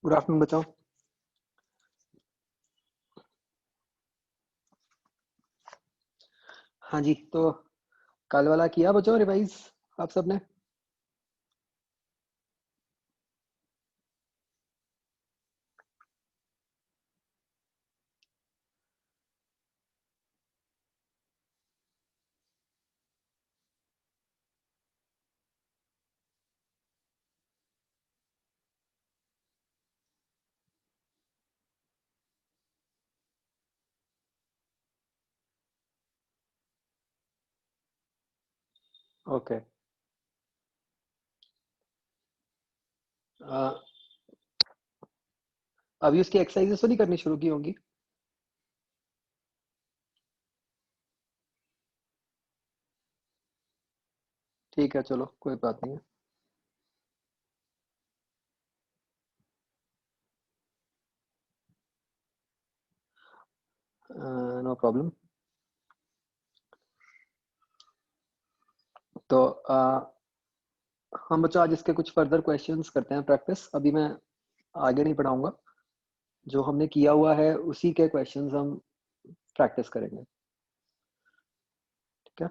Good afternoon बच्चों। हाँ जी, तो कल वाला किया बच्चों रिवाइज आप सबने? ओके। अभी उसकी एक्सरसाइजेस तो नहीं करनी शुरू की होंगी? ठीक है, चलो कोई बात नहीं है। No problem. तो हम बच्चों आज इसके कुछ फर्दर क्वेश्चंस करते हैं प्रैक्टिस। अभी मैं आगे नहीं पढ़ाऊंगा, जो हमने किया हुआ है उसी के क्वेश्चंस हम प्रैक्टिस करेंगे। ठीक है।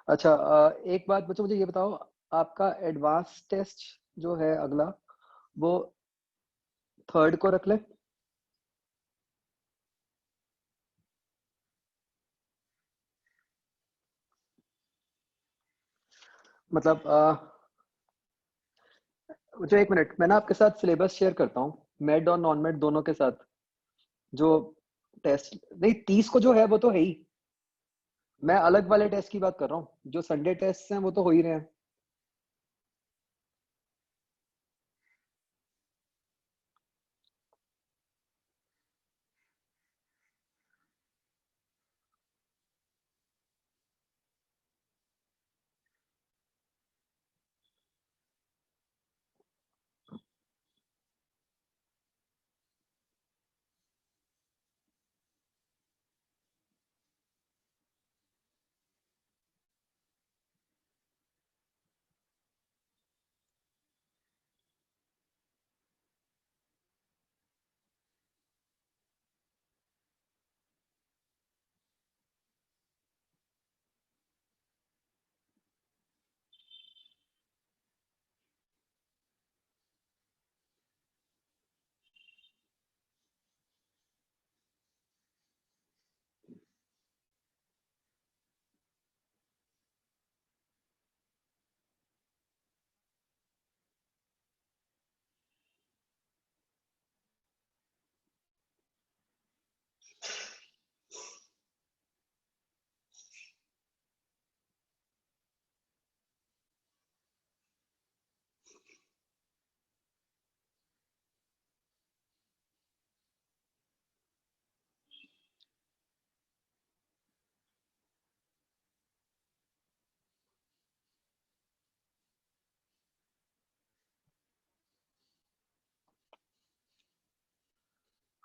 अच्छा, एक बात बच्चों मुझे ये बताओ, आपका एडवांस टेस्ट जो है अगला, वो थर्ड को रख ले। मतलब मुझे एक मिनट, मैं ना आपके साथ सिलेबस शेयर करता हूँ, मेड और नॉन मेड दोनों के साथ। जो टेस्ट नहीं, 30 को जो है वो तो है ही। मैं अलग वाले टेस्ट की बात कर रहा हूँ, जो संडे टेस्ट हैं वो तो हो ही रहे हैं।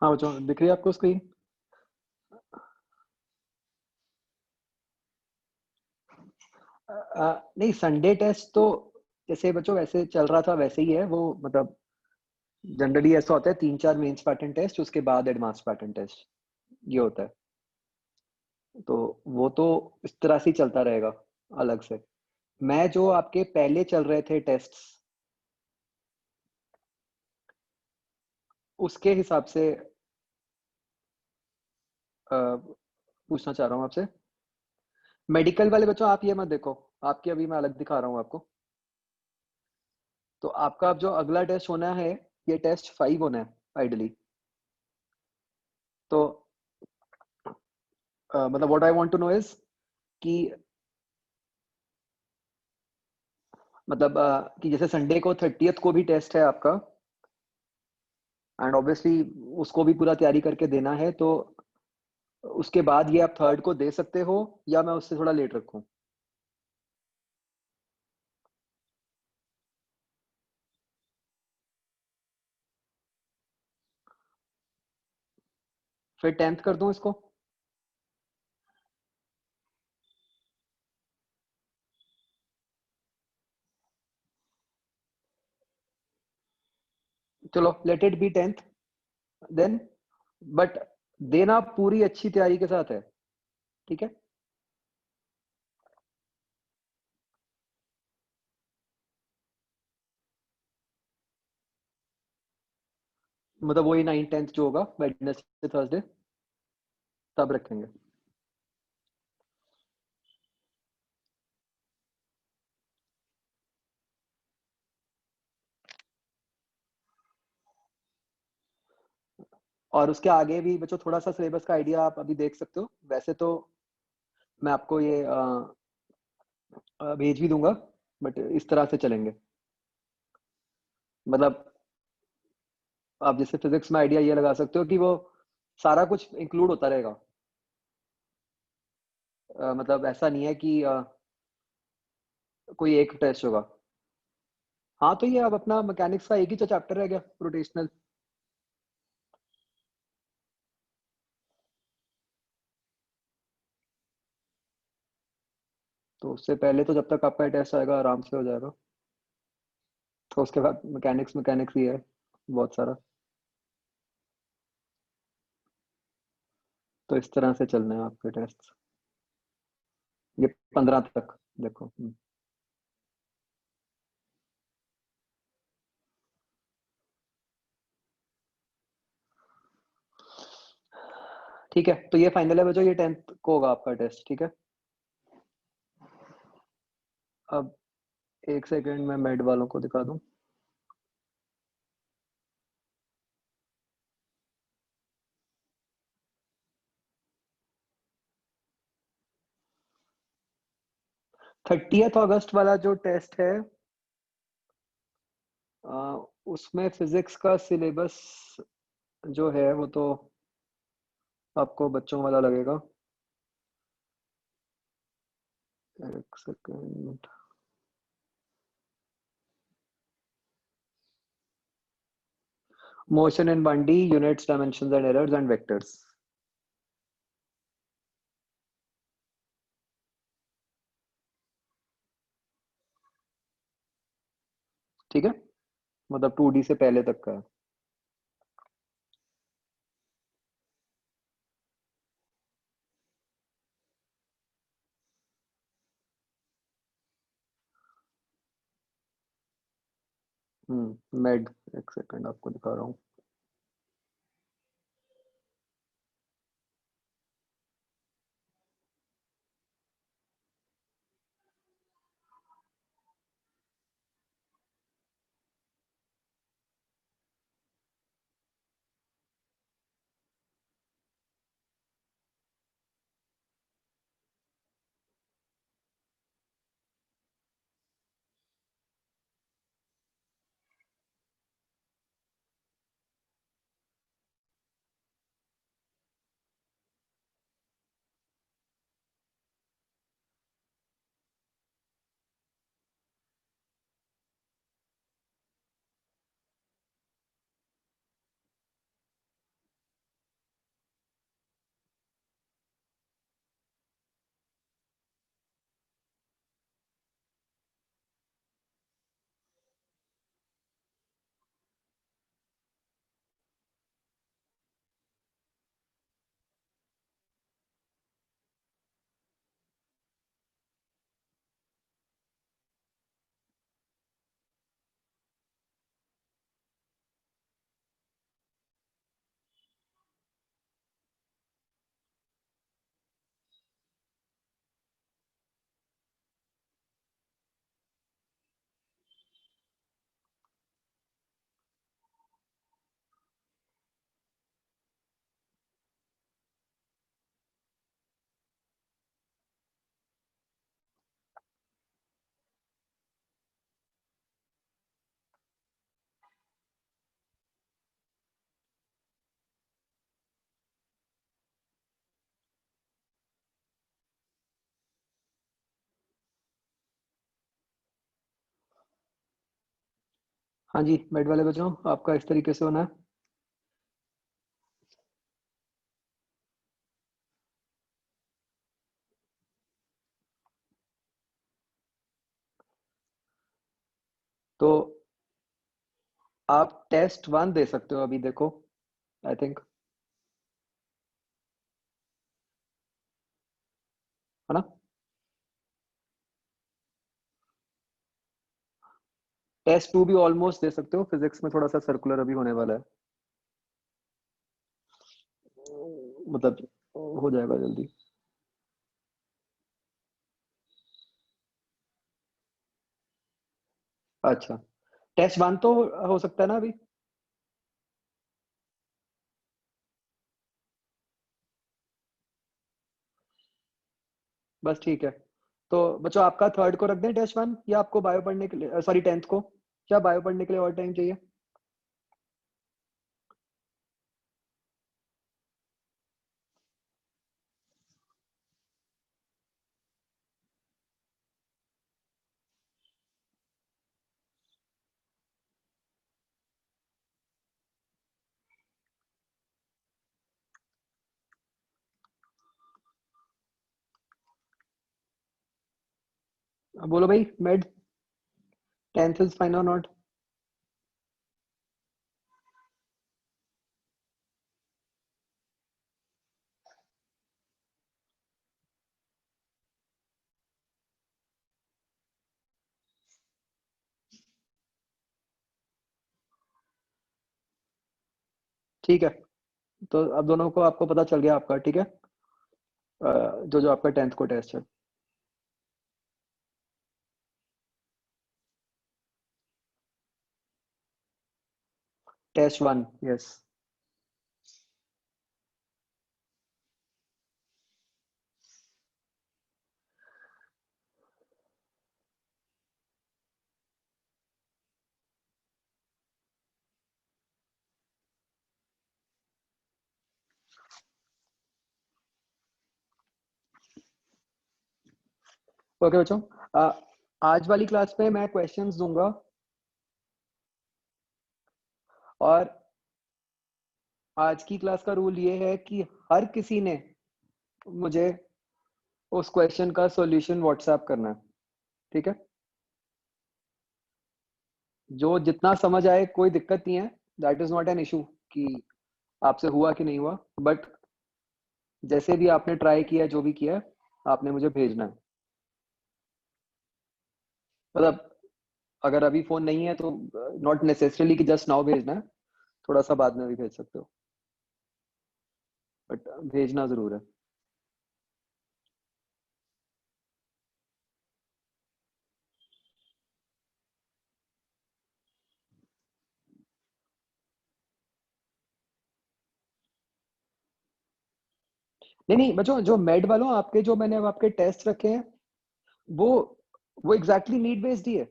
हाँ बच्चों, दिख रही है आपको स्क्रीन? नहीं, संडे टेस्ट तो जैसे बच्चों वैसे चल रहा था वैसे ही है वो। मतलब जनरली ऐसा होता है, 3-4 मेंस पैटर्न टेस्ट, उसके बाद एडवांस पैटर्न टेस्ट, ये होता है। तो वो तो इस तरह से ही चलता रहेगा अलग से। मैं जो आपके पहले चल रहे थे टेस्ट्स, उसके हिसाब से पूछना चाह रहा हूँ आपसे। मेडिकल वाले बच्चों आप ये मत देखो, आपके अभी मैं अलग दिखा रहा हूँ आपको। तो आपका अब जो अगला टेस्ट होना है, ये टेस्ट 5 होना है आइडली। तो मतलब what I want to know is कि मतलब कि जैसे संडे को 30th को भी टेस्ट है आपका, एंड ऑब्वियसली उसको भी पूरा तैयारी करके देना है। तो उसके बाद ये आप थर्ड को दे सकते हो, या मैं उससे थोड़ा लेट रखूं? फिर 10th कर दूं इसको? चलो let it be 10th then, but देना पूरी अच्छी तैयारी के साथ है, ठीक है। मतलब वही 9-10th जो होगा, वेडनेसडे थर्सडे, तब रखेंगे। और उसके आगे भी बच्चों थोड़ा सा सिलेबस का आइडिया आप अभी देख सकते हो। वैसे तो मैं आपको ये भेज भी दूंगा, बट इस तरह से चलेंगे। मतलब आप जैसे फिजिक्स में आइडिया ये लगा सकते हो कि वो सारा कुछ इंक्लूड होता रहेगा। मतलब ऐसा नहीं है कि कोई एक टेस्ट होगा। हाँ तो ये अब अपना मैकेनिक्स का एक ही तो चैप्टर रह गया, रोटेशनल। तो उससे पहले तो जब तक आपका टेस्ट आएगा आराम से हो जाएगा। तो उसके बाद मैकेनिक्स मैकेनिक्स ही है बहुत सारा। तो इस तरह से चलने हैं आपके टेस्ट, ये 15 तक। देखो ठीक है, तो ये फाइनल है बच्चों, ये 10th को होगा आपका टेस्ट, ठीक है। अब एक सेकंड में मेड वालों को दिखा दूं। थर्टियथ अगस्त वाला जो टेस्ट है, उसमें फिजिक्स का सिलेबस जो है वो तो आपको बच्चों वाला लगेगा। एक second. Motion in 1D, units, dimensions and errors and vectors. ठीक है, मतलब 2D से पहले तक का है। मेड, एक सेकंड आपको दिखा रहा हूँ। हाँ जी, मेड वाले बच्चों, आपका इस तरीके से होना है। तो आप टेस्ट 1 दे सकते हो अभी, देखो आई थिंक, है ना? टेस्ट 2 भी ऑलमोस्ट दे सकते हो, फिजिक्स में थोड़ा सा सर्कुलर अभी होने वाला है, मतलब हो जाएगा जल्दी। अच्छा, टेस्ट 1 तो हो सकता है ना अभी? बस ठीक है। तो बच्चों आपका थर्ड को रख दें टेस्ट 1, या आपको बायो पढ़ने के लिए, सॉरी 10th को, क्या बायो पढ़ने के लिए और टाइम चाहिए? बोलो भाई मेड, 10th इज फाइन और नॉट? ठीक है, तो अब दोनों को आपको पता चल गया आपका, ठीक है, जो जो आपका 10th को टेस्ट है। Test 1, yes. ओके बच्चों, आज वाली क्लास में मैं क्वेश्चंस दूंगा, और आज की क्लास का रूल ये है कि हर किसी ने मुझे उस क्वेश्चन का सॉल्यूशन व्हाट्सएप करना है, ठीक है? जो जितना समझ आए कोई दिक्कत नहीं है, that is not an issue कि आपसे हुआ कि नहीं हुआ, बट जैसे भी आपने ट्राई किया, जो भी किया, आपने मुझे भेजना है। मतलब अगर अभी फोन नहीं है तो नॉट नेसेसरीली कि जस्ट नाउ भेजना है, थोड़ा सा बाद में भी भेज सकते हो, बट भेजना जरूर है। नहीं नहीं बच्चों, जो मेड वालों आपके, जो मैंने अब आपके टेस्ट रखे हैं, वो वो एग्जैक्टली नीड बेस्ड ही है,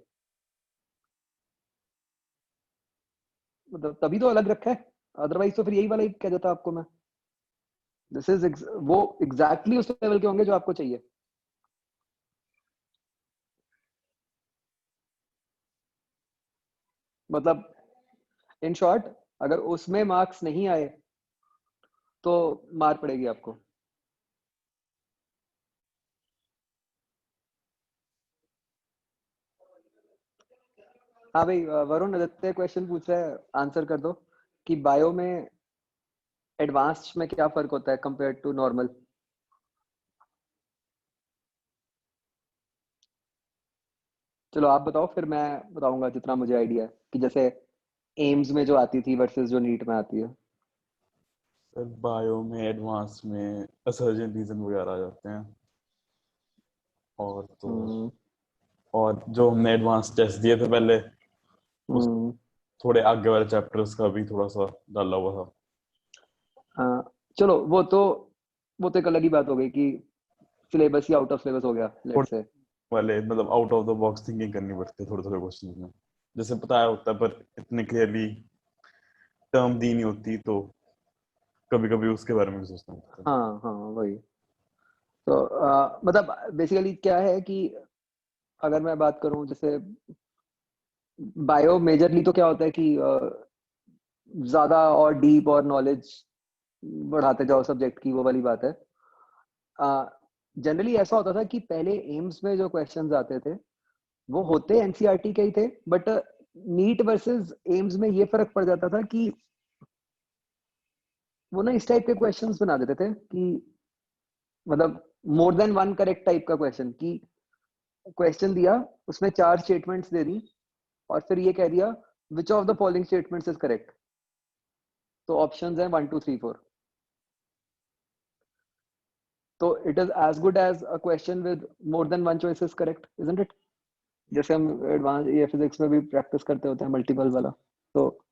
मतलब तभी तो अलग रखा है, अदरवाइज तो फिर यही वाला ही कह देता आपको मैं। दिस इज वो एग्जैक्टली उस लेवल के होंगे जो आपको चाहिए। मतलब इन शॉर्ट, अगर उसमें मार्क्स नहीं आए तो मार पड़ेगी आपको। हाँ भाई, वरुण आदित्य क्वेश्चन पूछ रहा है, आंसर कर दो कि बायो में एडवांस्ड में क्या फर्क होता है कंपेयर टू नॉर्मल। चलो आप बताओ, फिर मैं बताऊंगा जितना मुझे आइडिया है, कि जैसे एम्स में जो आती थी वर्सेस जो नीट में आती है। सर बायो में एडवांस में असर्जन रीजन वगैरह आ जाते हैं, और तो हम्म। और जो हमने एडवांस टेस्ट दिए थे पहले, उस हम्म। थोड़े आगे वाले चैप्टर्स का भी थोड़ा सा डाला हुआ था। हाँ, चलो वो तो एक अलग ही बात हो गई कि syllabus he out of syllabus हो गया, थोड़े लेट्स से। वाले मतलब out of the box thinking करनी पड़ती है थोड़े थोड़े क्वेश्चन में, जैसे बताया होता है पर इतने क्लियरली टर्म दी नहीं होती, तो कभी कभी उसके बारे में भी सोचना पड़ता है। हाँ हाँ, वही। तो मतलब बेसिकली क्या है कि अगर मैं बात करूं, जैसे बायो मेजरली तो क्या होता है कि ज्यादा और डीप और नॉलेज बढ़ाते जाओ सब्जेक्ट की, वो वाली बात है। जनरली ऐसा होता था कि पहले एम्स में जो क्वेश्चंस आते थे वो होते एनसीईआरटी के ही थे, बट नीट वर्सेस एम्स में ये फर्क पड़ जाता था कि वो ना इस टाइप के क्वेश्चंस बना देते थे कि मतलब मोर देन वन करेक्ट टाइप का क्वेश्चन, कि क्वेश्चन दिया, उसमें 4 स्टेटमेंट्स दे दी और फिर ये कह दिया which of the following statements is correct. तो ऑप्शंस हैं 1 2 3 4। तो it is as good as a question with more than one choice is correct, isn't it? जैसे हम एडवांस ये फिजिक्स में भी प्रैक्टिस करते होते हैं मल्टीपल वाला, तो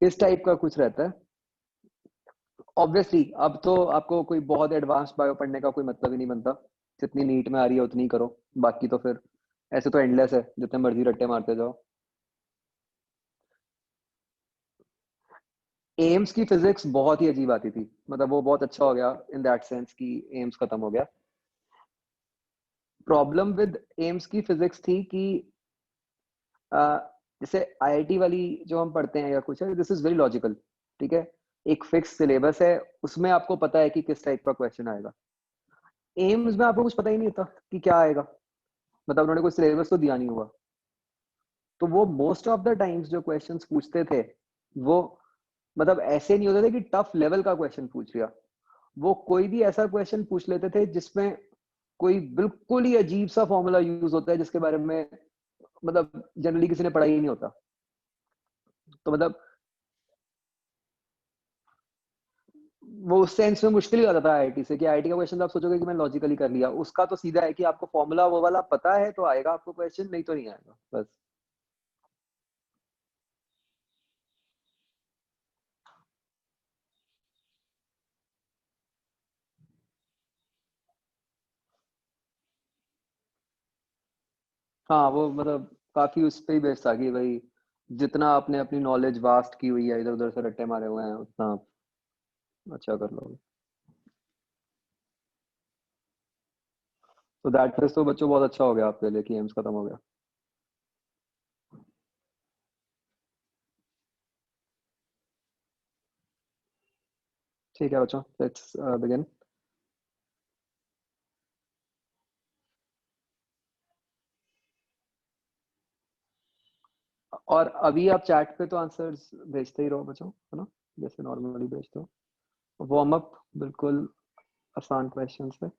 इस टाइप का कुछ रहता है। ऑब्वियसली अब तो आपको कोई बहुत एडवांस बायो पढ़ने का कोई मतलब ही नहीं बनता, जितनी नीट में आ रही है उतनी करो, बाकी तो फिर ऐसे तो एंडलेस है, जितने मर्जी रट्टे मारते जाओ। एम्स की फिजिक्स बहुत ही अजीब आती थी, मतलब वो बहुत अच्छा हो गया इन दैट सेंस कि एम्स खत्म हो गया। प्रॉब्लम विद एम्स की फिजिक्स थी कि जैसे आईआईटी वाली जो हम पढ़ते हैं या कुछ है, दिस इज वेरी लॉजिकल, ठीक है, एक फिक्स सिलेबस है, उसमें आपको पता है कि किस टाइप का क्वेश्चन आएगा। एम्स में आपको कुछ पता ही नहीं होता कि क्या आएगा, मतलब उन्होंने कोई सिलेबस तो दिया नहीं हुआ। तो वो मोस्ट ऑफ द टाइम्स जो क्वेश्चंस पूछते थे वो मतलब ऐसे नहीं होते थे कि टफ लेवल का क्वेश्चन पूछ लिया, वो कोई भी ऐसा क्वेश्चन पूछ लेते थे जिसमें कोई बिल्कुल ही अजीब सा फॉर्मूला यूज होता है जिसके बारे में मतलब जनरली किसी ने पढ़ा ही नहीं होता। तो मतलब वो उस सेंस में मुश्किल ही होता था आईआईटी से, कि आईआईटी का क्वेश्चन तो आप सोचोगे कि मैं लॉजिकली कर लिया, उसका तो सीधा है कि आपको फॉर्मूला वो वाला पता है तो आएगा आपको क्वेश्चन, नहीं तो नहीं आएगा बस। हाँ वो मतलब काफी उस पे ही बेस्ड था कि भाई जितना आपने अपनी नॉलेज वास्ट की हुई है, इधर उधर से रट्टे मारे हुए हैं, उतना आप अच्छा कर लोगे। तो दैट फेस तो बच्चों बहुत अच्छा हो गया आपके लिए कि एम्स खत्म हो गया। ठीक है बच्चों, लेट्स बिगिन। और अभी आप चैट पे तो आंसर्स भेजते ही रहो बच्चों, है ना, जैसे नॉर्मली भेजते हो। वार्म अप बिल्कुल आसान क्वेश्चंस है।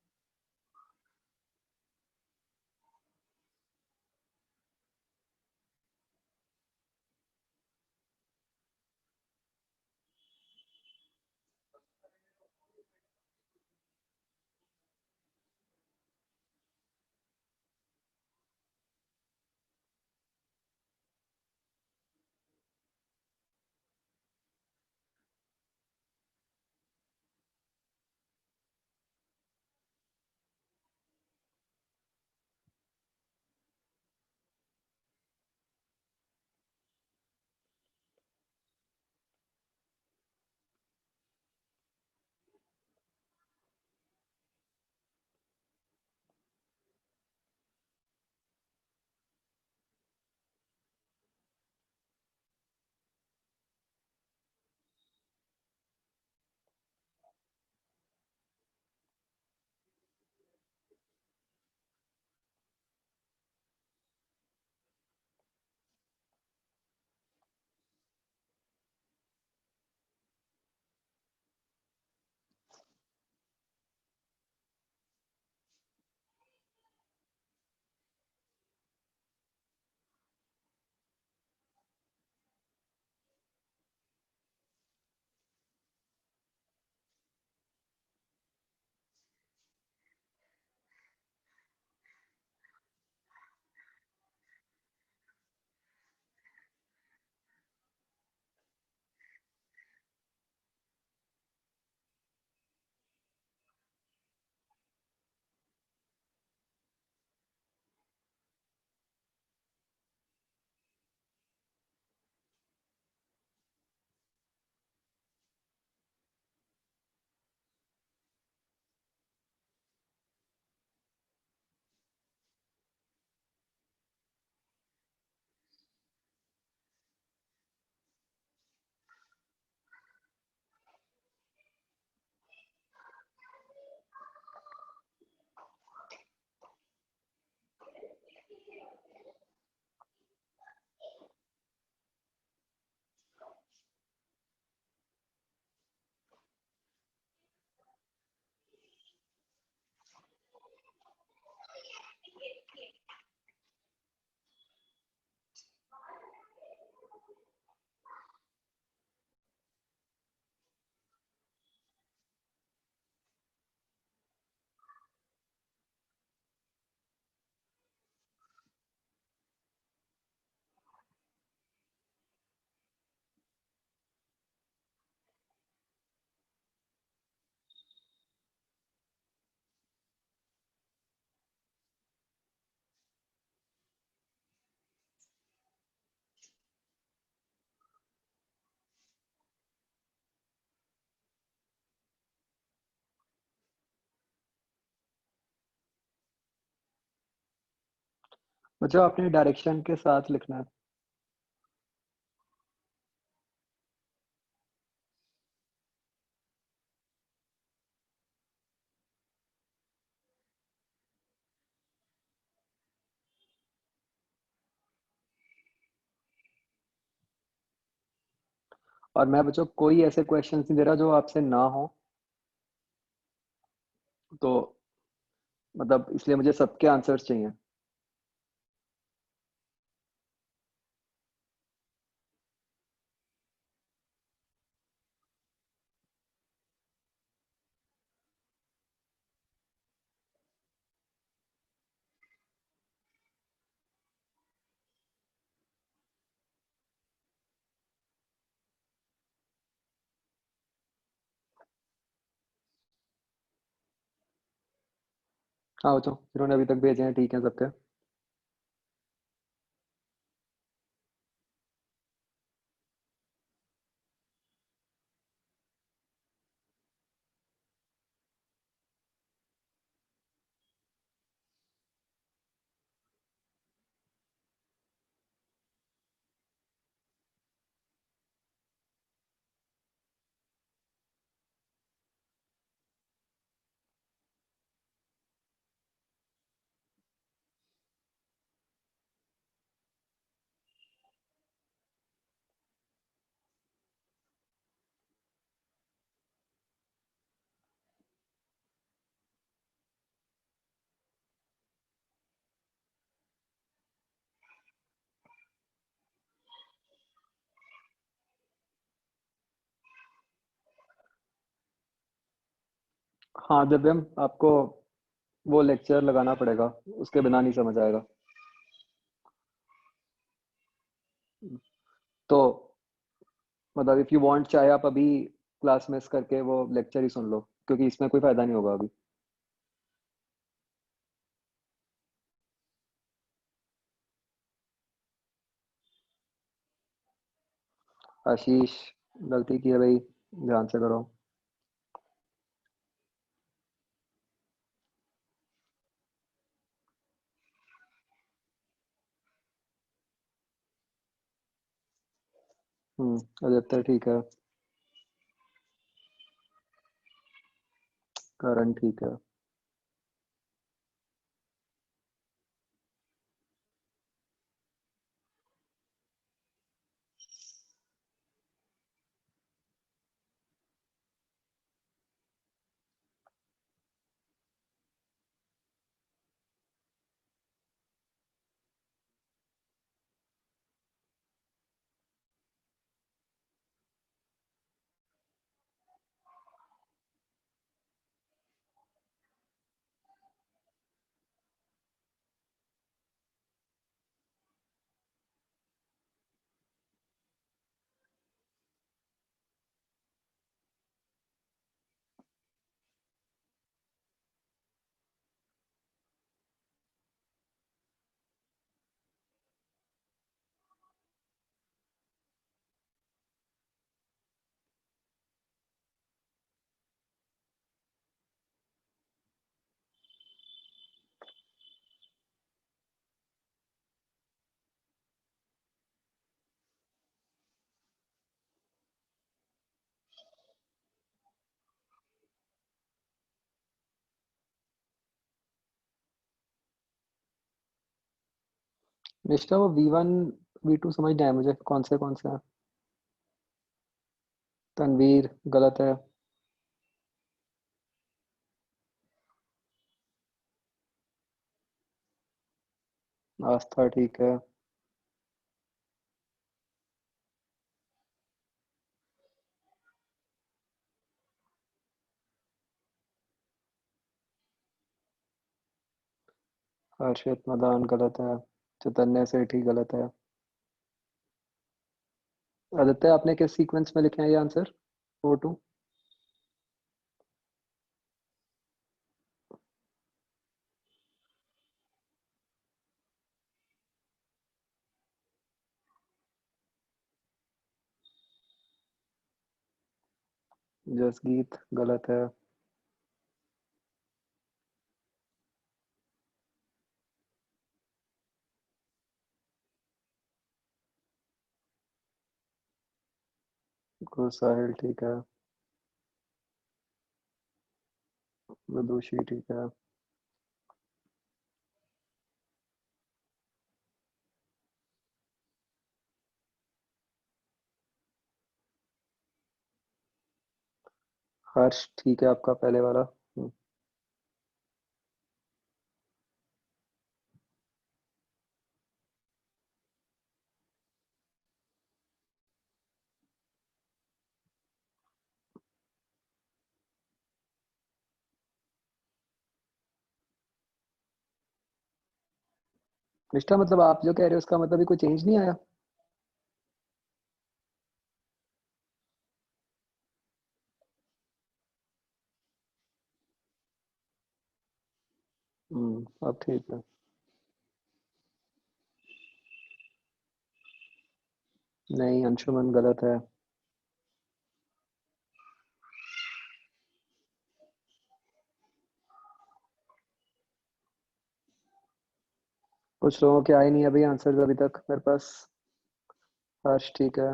बच्चों आपने डायरेक्शन के साथ लिखना है। और मैं बच्चों कोई ऐसे क्वेश्चंस नहीं दे रहा जो आपसे ना हो, तो मतलब इसलिए मुझे सबके आंसर्स चाहिए। हाँ बच्चों, जिन्होंने अभी तक भेजे हैं ठीक है सबके। हाँ दिव्यम, आपको वो लेक्चर लगाना पड़ेगा, उसके बिना नहीं समझ आएगा। तो मतलब इफ यू वांट, चाहे आप अभी क्लास मिस करके वो लेक्चर ही सुन लो, क्योंकि इसमें कोई फायदा नहीं होगा अभी। आशीष, गलती की है भाई, ध्यान से करो। आदित्य ठीक है। करण ठीक है। निष्ठा, वो V1 V2 समझ नहीं आया मुझे, कौन से हैं? तनवीर गलत है। आस्था ठीक है। हर्षित मदान गलत है। चैतन्य सेठ ही गलत है। आदित्य, आपने किस सीक्वेंस में लिखे हैं ये आंसर? 4-2। जसगीत गलत है। साहिल ठीक है, विदुषी ठीक है, हर्ष ठीक है आपका पहले वाला। निष्ठा मतलब आप जो कह रहे हो उसका मतलब भी कोई चेंज नहीं आया? अब ठीक है। नहीं, अंशुमन गलत है। कुछ लोगों के आए नहीं अभी आंसर अभी तक मेरे पास। हर्ष ठीक है।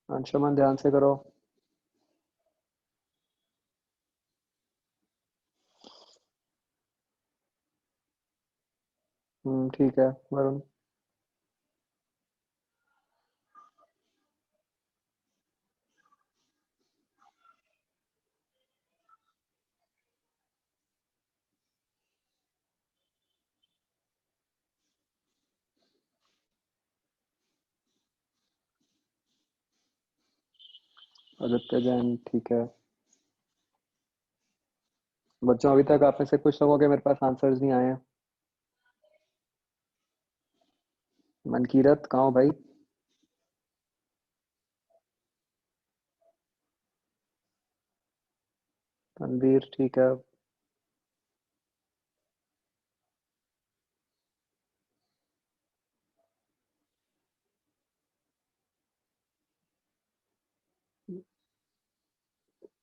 अंशुमन ध्यान से करो। ठीक है वरुण। आदित्य जैन ठीक है। बच्चों अभी तक आप में से कुछ लोगों के मेरे पास आंसर्स नहीं आए हैं। मनकीरत कहाँ हो भाई? तनवीर ठीक है।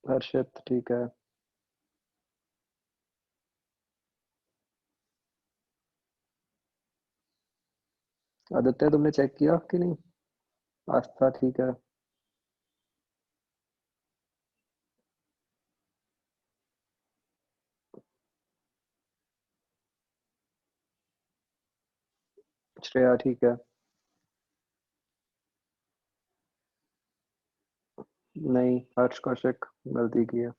हर्षित ठीक है। आदित्य तुमने चेक किया कि नहीं? आस्था ठीक है। श्रेया ठीक है। नहीं, हर्ष कौशिक गलती की है।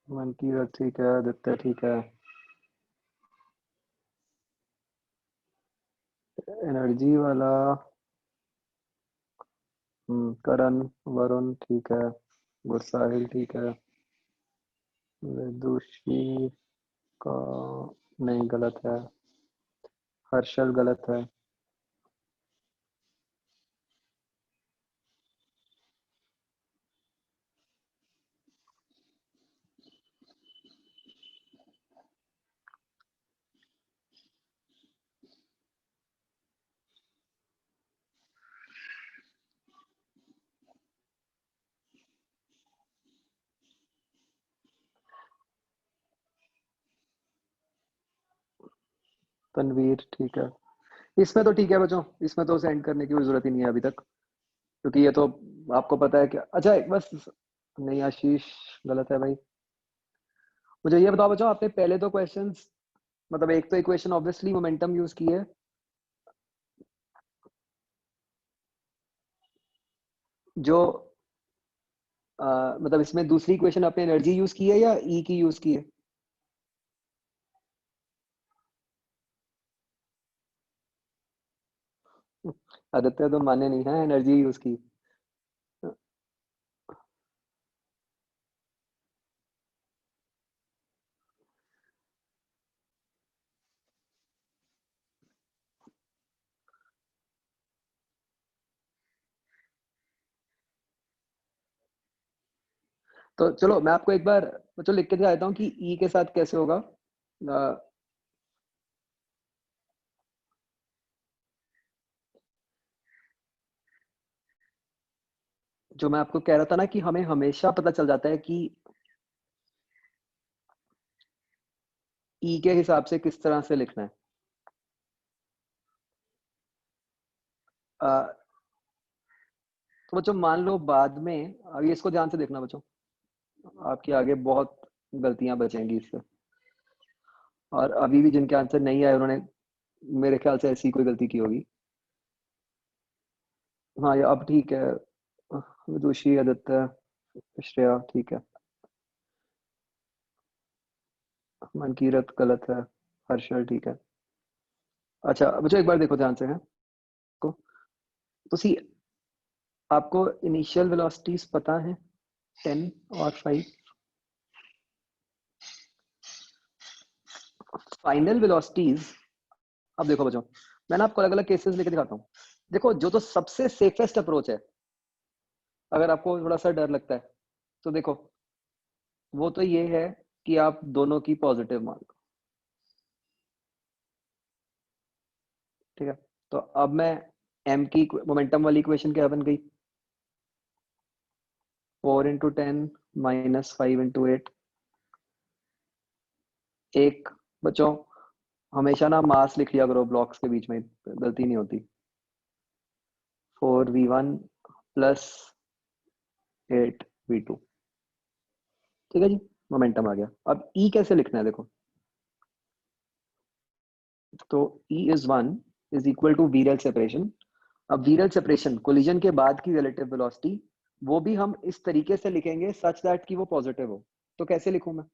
मनकीरत ठीक है। आदित्य ठीक है। एनर्जी वाला। करण। वरुण ठीक है। गुरसाहिल ठीक है। विदुषी का नहीं, गलत है। हर्षल गलत है। तनवीर ठीक है। इसमें तो ठीक है बच्चों, इसमें तो सेंड करने की कोई जरूरत ही नहीं है अभी तक, क्योंकि ये तो आपको पता है कि अच्छा एक बस। नहीं, आशीष गलत है भाई। मुझे ये बताओ बच्चों, आपने पहले तो क्वेश्चंस मतलब एक तो इक्वेशन ऑब्वियसली मोमेंटम यूज की है। जो मतलब इसमें दूसरी इक्वेशन आपने एनर्जी यूज की है या ई की यूज की है? आदित्य तो माने नहीं है, एनर्जी यूज की। तो चलो मैं आपको एक बार चलो लिख के दिखा देता हूँ कि ई के साथ कैसे होगा। जो मैं आपको कह रहा था ना कि हमें हमेशा पता चल जाता है कि ई के हिसाब से किस तरह से लिखना है। तो बच्चों मान लो बाद में, अभी इसको ध्यान से देखना बच्चों, आपकी आगे बहुत गलतियां बचेंगी इससे। और अभी भी जिनके आंसर नहीं आए उन्होंने मेरे ख्याल से ऐसी कोई गलती की होगी। हाँ ये अब ठीक है। विदुषी, आदित्य, श्रेया ठीक है। मनकीरत गलत है। हर्षल ठीक है। अच्छा बच्चों एक बार देखो ध्यान से है को। तो सी, आपको इनिशियल वेलोसिटीज पता है 10 और 5। फाइनल वेलोसिटीज, अब देखो बच्चों मैंने आपको अलग अलग केसेस लेके दिखाता हूँ। देखो जो तो सबसे सेफेस्ट अप्रोच है, अगर आपको थोड़ा सा डर लगता है तो देखो, वो तो ये है कि आप दोनों की पॉजिटिव मान लो। ठीक है, तो अब मैं एम की मोमेंटम वाली इक्वेशन क्या बन गई, 4 × 10 -5 × 8। एक बच्चों हमेशा ना मास लिख लिया करो ब्लॉक्स के बीच में, गलती नहीं होती। 4v1 + 8v2। ठीक है जी, मोमेंटम आ गया। अब ई कैसे लिखना है देखो, तो E=1 वीरल सेपरेशन। अब वीरल सेपरेशन कोलिजन के बाद की रिलेटिव वेलोसिटी, वो भी हम इस तरीके से लिखेंगे सच दैट कि वो पॉजिटिव हो। तो कैसे लिखूं मैं,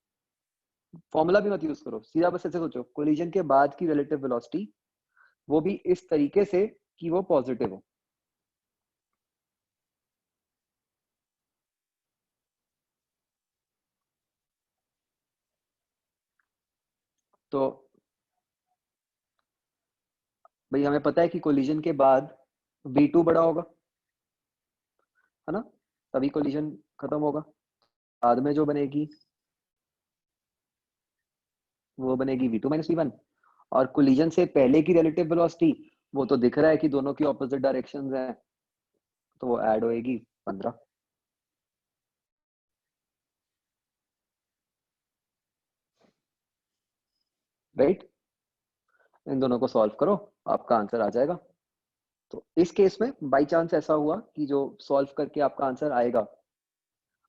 फॉर्मूला भी मत यूज करो, सीधा बस ऐसे सोचो, कोलिजन के बाद की रिलेटिव वेलोसिटी वो भी इस तरीके से कि वो पॉजिटिव हो। तो भाई हमें पता है कि कोलिजन के बाद V2 बड़ा होगा, है ना, तभी कोलिजन खत्म होगा। बाद में जो बनेगी वो बनेगी V2 - V1। और कोलिजन से पहले की रिलेटिव वेलोसिटी, वो तो दिख रहा है कि दोनों की ऑपोजिट डायरेक्शंस हैं, तो वो ऐड होएगी 15। राइट, इन दोनों को सॉल्व करो, आपका आंसर आ जाएगा। तो इस केस में बाई चांस ऐसा हुआ कि जो सॉल्व करके आपका आंसर आएगा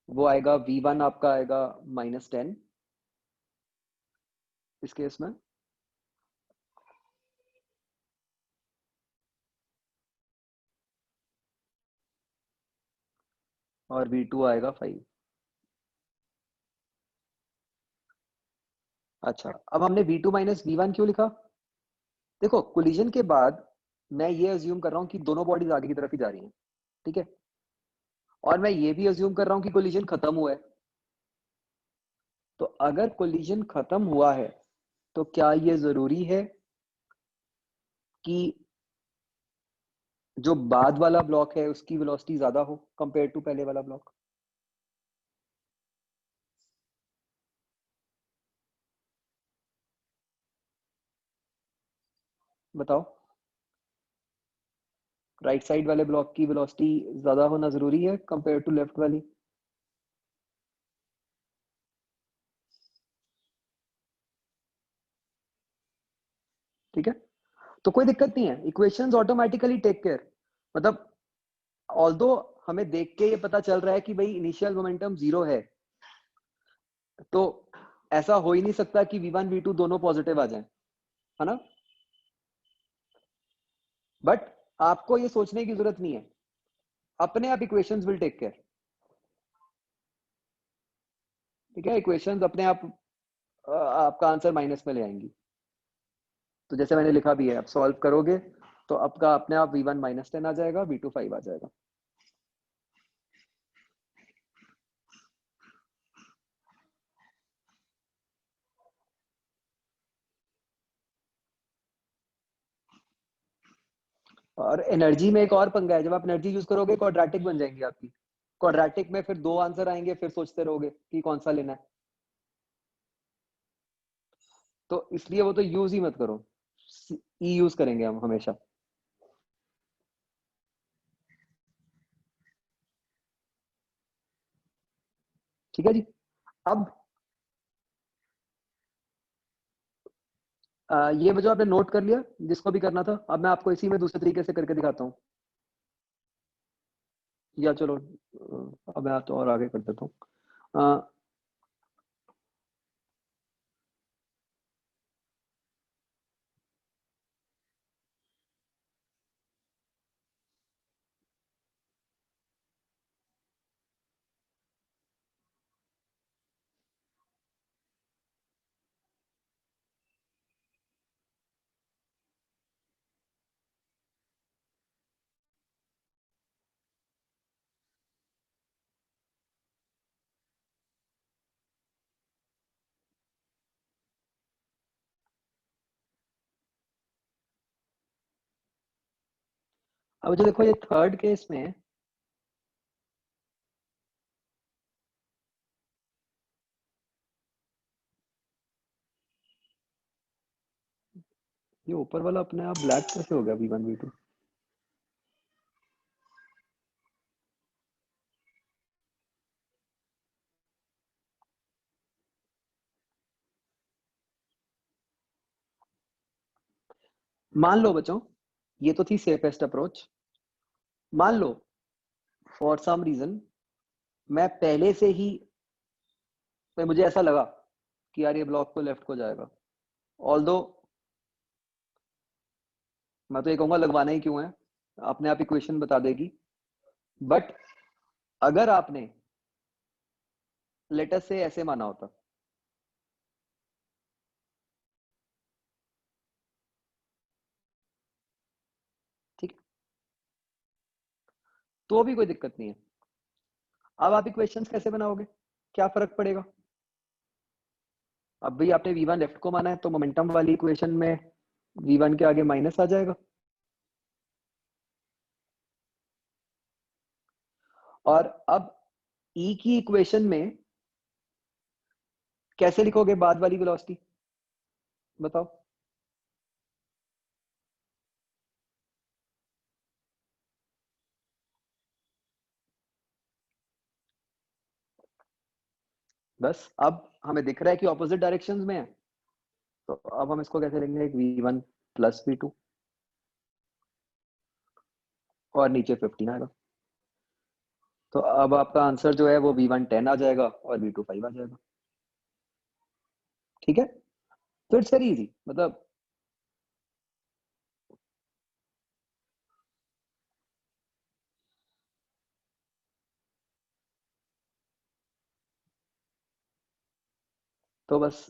वो आएगा V1 आपका आएगा -10 इस केस में। और V2 आएगा 5। अच्छा अब हमने V2 - V1 क्यों लिखा, देखो कोलिजन के बाद मैं ये अज्यूम कर रहा हूँ कि दोनों बॉडीज आगे की तरफ ही जा रही हैं। ठीक है, और मैं ये भी अज्यूम कर रहा हूँ कि कोलिजन खत्म हुआ है। तो अगर कोलिजन खत्म हुआ है तो क्या ये जरूरी है कि जो बाद वाला ब्लॉक है उसकी वेलोसिटी ज्यादा हो कंपेयर टू पहले वाला ब्लॉक? बताओ, राइट साइड वाले ब्लॉक की वेलोसिटी ज्यादा होना जरूरी है कंपेयर टू लेफ्ट वाली? ठीक है, तो कोई दिक्कत नहीं है, इक्वेशंस ऑटोमेटिकली टेक केयर। मतलब ऑल्दो हमें देख के ये पता चल रहा है कि भाई इनिशियल मोमेंटम 0 है, तो ऐसा हो ही नहीं सकता कि V1 V2 दोनों पॉजिटिव आ जाएं, है ना। बट आपको ये सोचने की जरूरत नहीं है, अपने आप इक्वेशंस विल टेक केयर। ठीक है, इक्वेशंस अपने आप आपका आंसर माइनस में ले आएंगी। तो जैसे मैंने लिखा भी है, आप सॉल्व करोगे तो आपका अपने आप V1 -10 आ जाएगा, V2 5 आ जाएगा। और एनर्जी में एक और पंगा है, जब आप एनर्जी यूज करोगे क्वाड्रेटिक बन जाएंगी आपकी। क्वाड्रेटिक में फिर 2 आंसर आएंगे, फिर सोचते रहोगे कि कौन सा लेना है, तो इसलिए वो तो यूज ही मत करो, ई यूज करेंगे हम हमेशा। ठीक है जी। अब ये जो आपने नोट कर लिया जिसको भी करना था, अब मैं आपको इसी में दूसरे तरीके से करके दिखाता हूँ, या चलो अब मैं तो और आगे कर देता हूँ। अब जो देखो ये थर्ड केस में ये ऊपर वाला अपने आप ब्लैक कैसे हो गया V1 V2? मान लो बच्चों, ये तो थी सेफेस्ट अप्रोच। मान लो फॉर सम रीजन मैं पहले से ही, तो मुझे ऐसा लगा कि यार ये ब्लॉक तो लेफ्ट को जाएगा, ऑल्दो मैं तो ये कहूंगा लगवाना ही क्यों है, अपने आप इक्वेशन बता देगी। बट अगर आपने लेटर से ऐसे माना होता, ठीक, तो भी कोई दिक्कत नहीं है। अब आप इक्वेशंस कैसे बनाओगे, क्या फर्क पड़ेगा? अब भी आपने V1 लेफ्ट को माना है, तो मोमेंटम वाली इक्वेशन में V1 के आगे माइनस आ जाएगा, और अब E की इक्वेशन में कैसे लिखोगे बाद वाली वेलोसिटी, बताओ? बस अब हमें दिख रहा है कि ऑपोजिट डायरेक्शंस में है, तो अब हम इसको कैसे लेंगे, एक V1 प्लस V2 और नीचे 15 आएगा, तो अब आपका आंसर जो है वो V1 10 आ जाएगा और V2 5 आ जाएगा। ठीक है, तो इट्स वेरी इजी, मतलब तो बस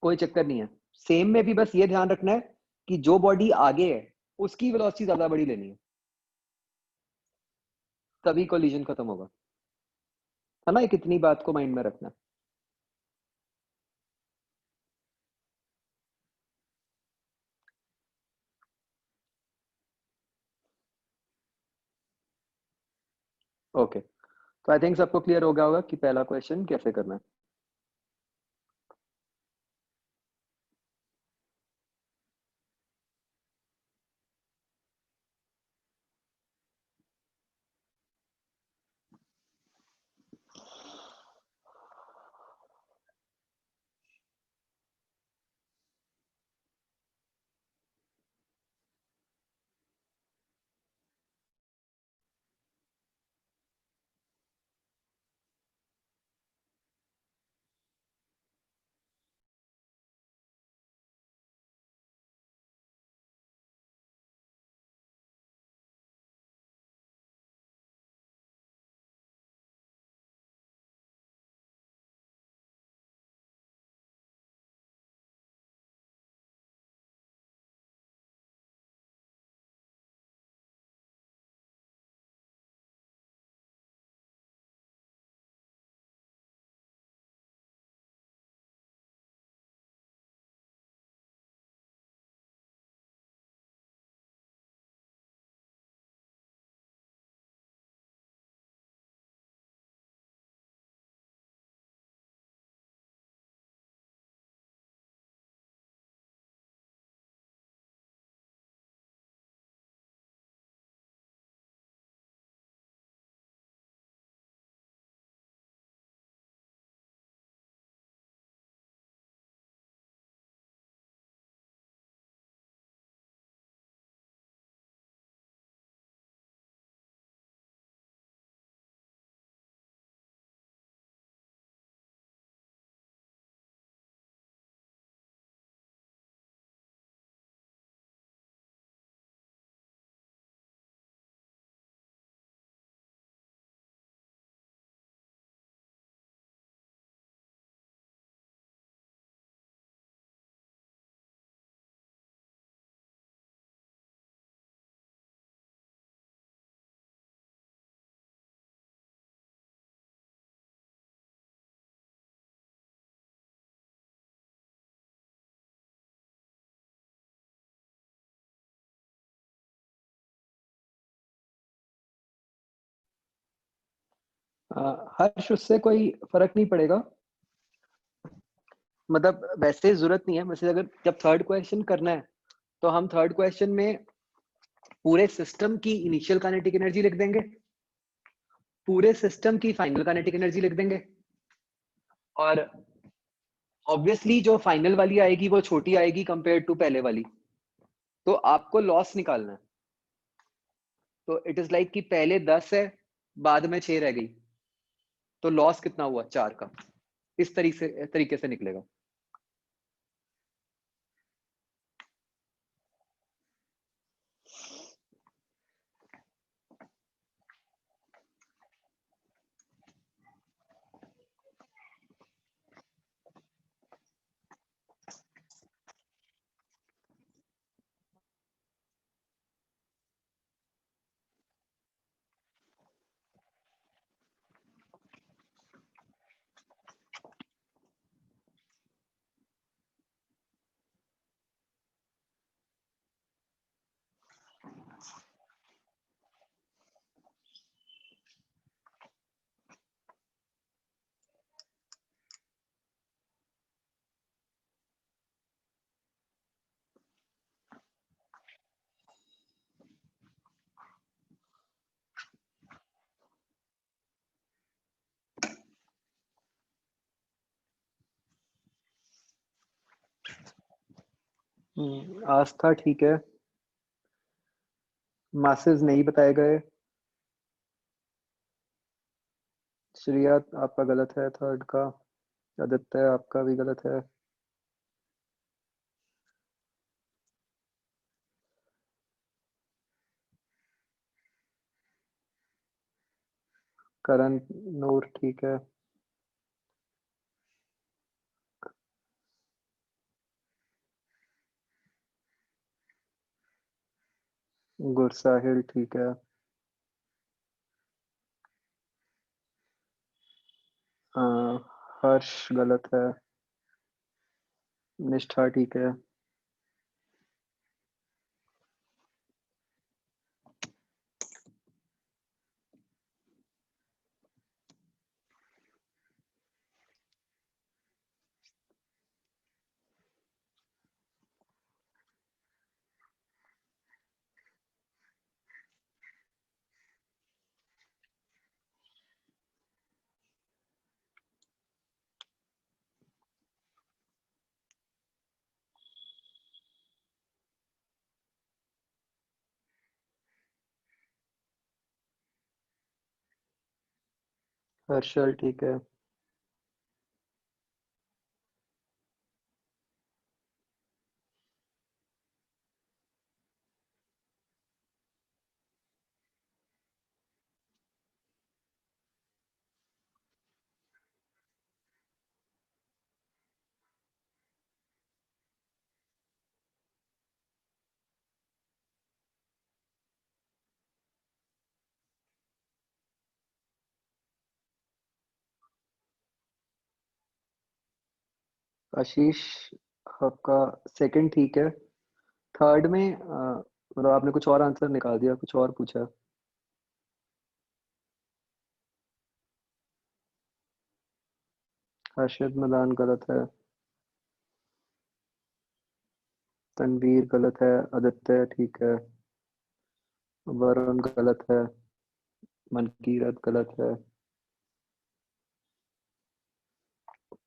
कोई चक्कर नहीं है। सेम में भी बस ये ध्यान रखना है कि जो बॉडी आगे है उसकी वेलोसिटी ज्यादा बड़ी लेनी है, तभी कोलिजन खत्म होगा, है ना? एक इतनी बात को माइंड में रखना। ओके, तो आई थिंक सबको क्लियर हो गया होगा कि पहला क्वेश्चन कैसे करना है। हर्ष उससे कोई फर्क नहीं पड़ेगा, मतलब वैसे जरूरत नहीं है। वैसे अगर जब थर्ड क्वेश्चन करना है तो हम थर्ड क्वेश्चन में पूरे सिस्टम की इनिशियल काइनेटिक एनर्जी लिख देंगे, पूरे सिस्टम की फाइनल काइनेटिक एनर्जी लिख देंगे, और ऑब्वियसली जो फाइनल वाली आएगी वो छोटी आएगी कंपेयर टू पहले वाली। तो आपको लॉस निकालना है। तो इट इज लाइक कि पहले 10 है, बाद में 6 रह गई, तो लॉस कितना हुआ 4 का। इस तरीके से निकलेगा। आस्था ठीक है, मासेस नहीं बताए गए। श्रेया आपका गलत है थर्ड का, आदित्य आपका भी गलत है। करण नूर ठीक है। गुरसाहिल ठीक है। अ, हर्ष गलत है। निष्ठा ठीक है। हर्षल ठीक है। आशीष आपका सेकंड ठीक है। थर्ड में मतलब आपने कुछ और आंसर निकाल दिया, कुछ और पूछा। हर्षद मदान गलत है। तनवीर गलत है। आदित्य ठीक है। वरुण गलत है। मनकीरत गलत है।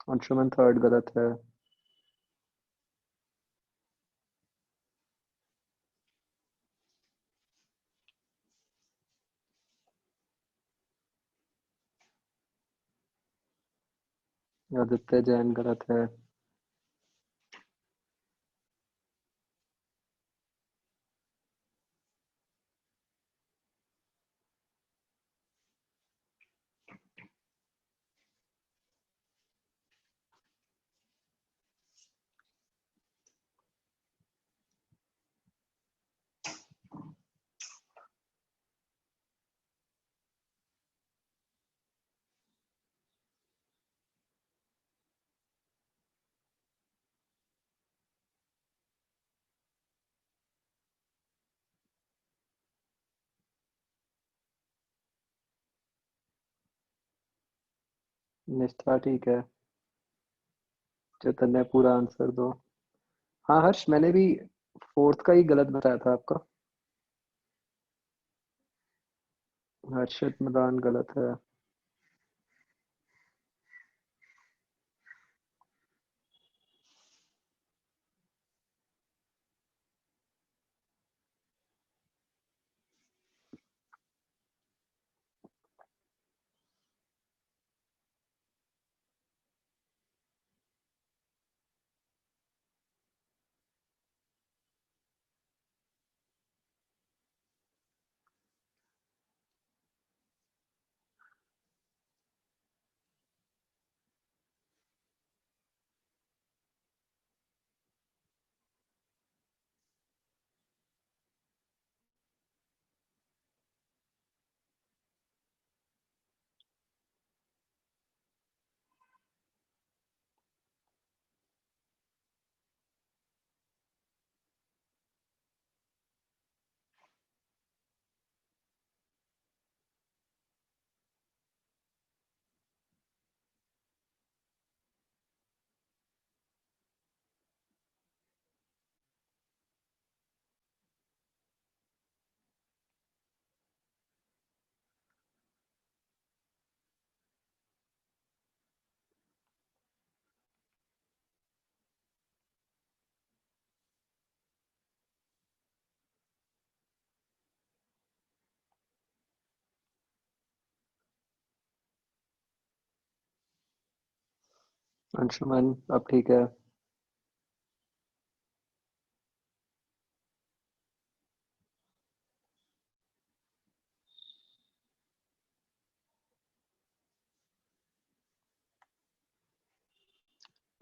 अंशुमन थर्ड गलत है। आदित्य जैन गलत है। निष्ठा ठीक है। चैतन्य पूरा आंसर दो। हाँ हर्ष, मैंने भी फोर्थ का ही गलत बताया था आपका। हर्षित मैदान गलत है। अंशुमन अब ठीक है।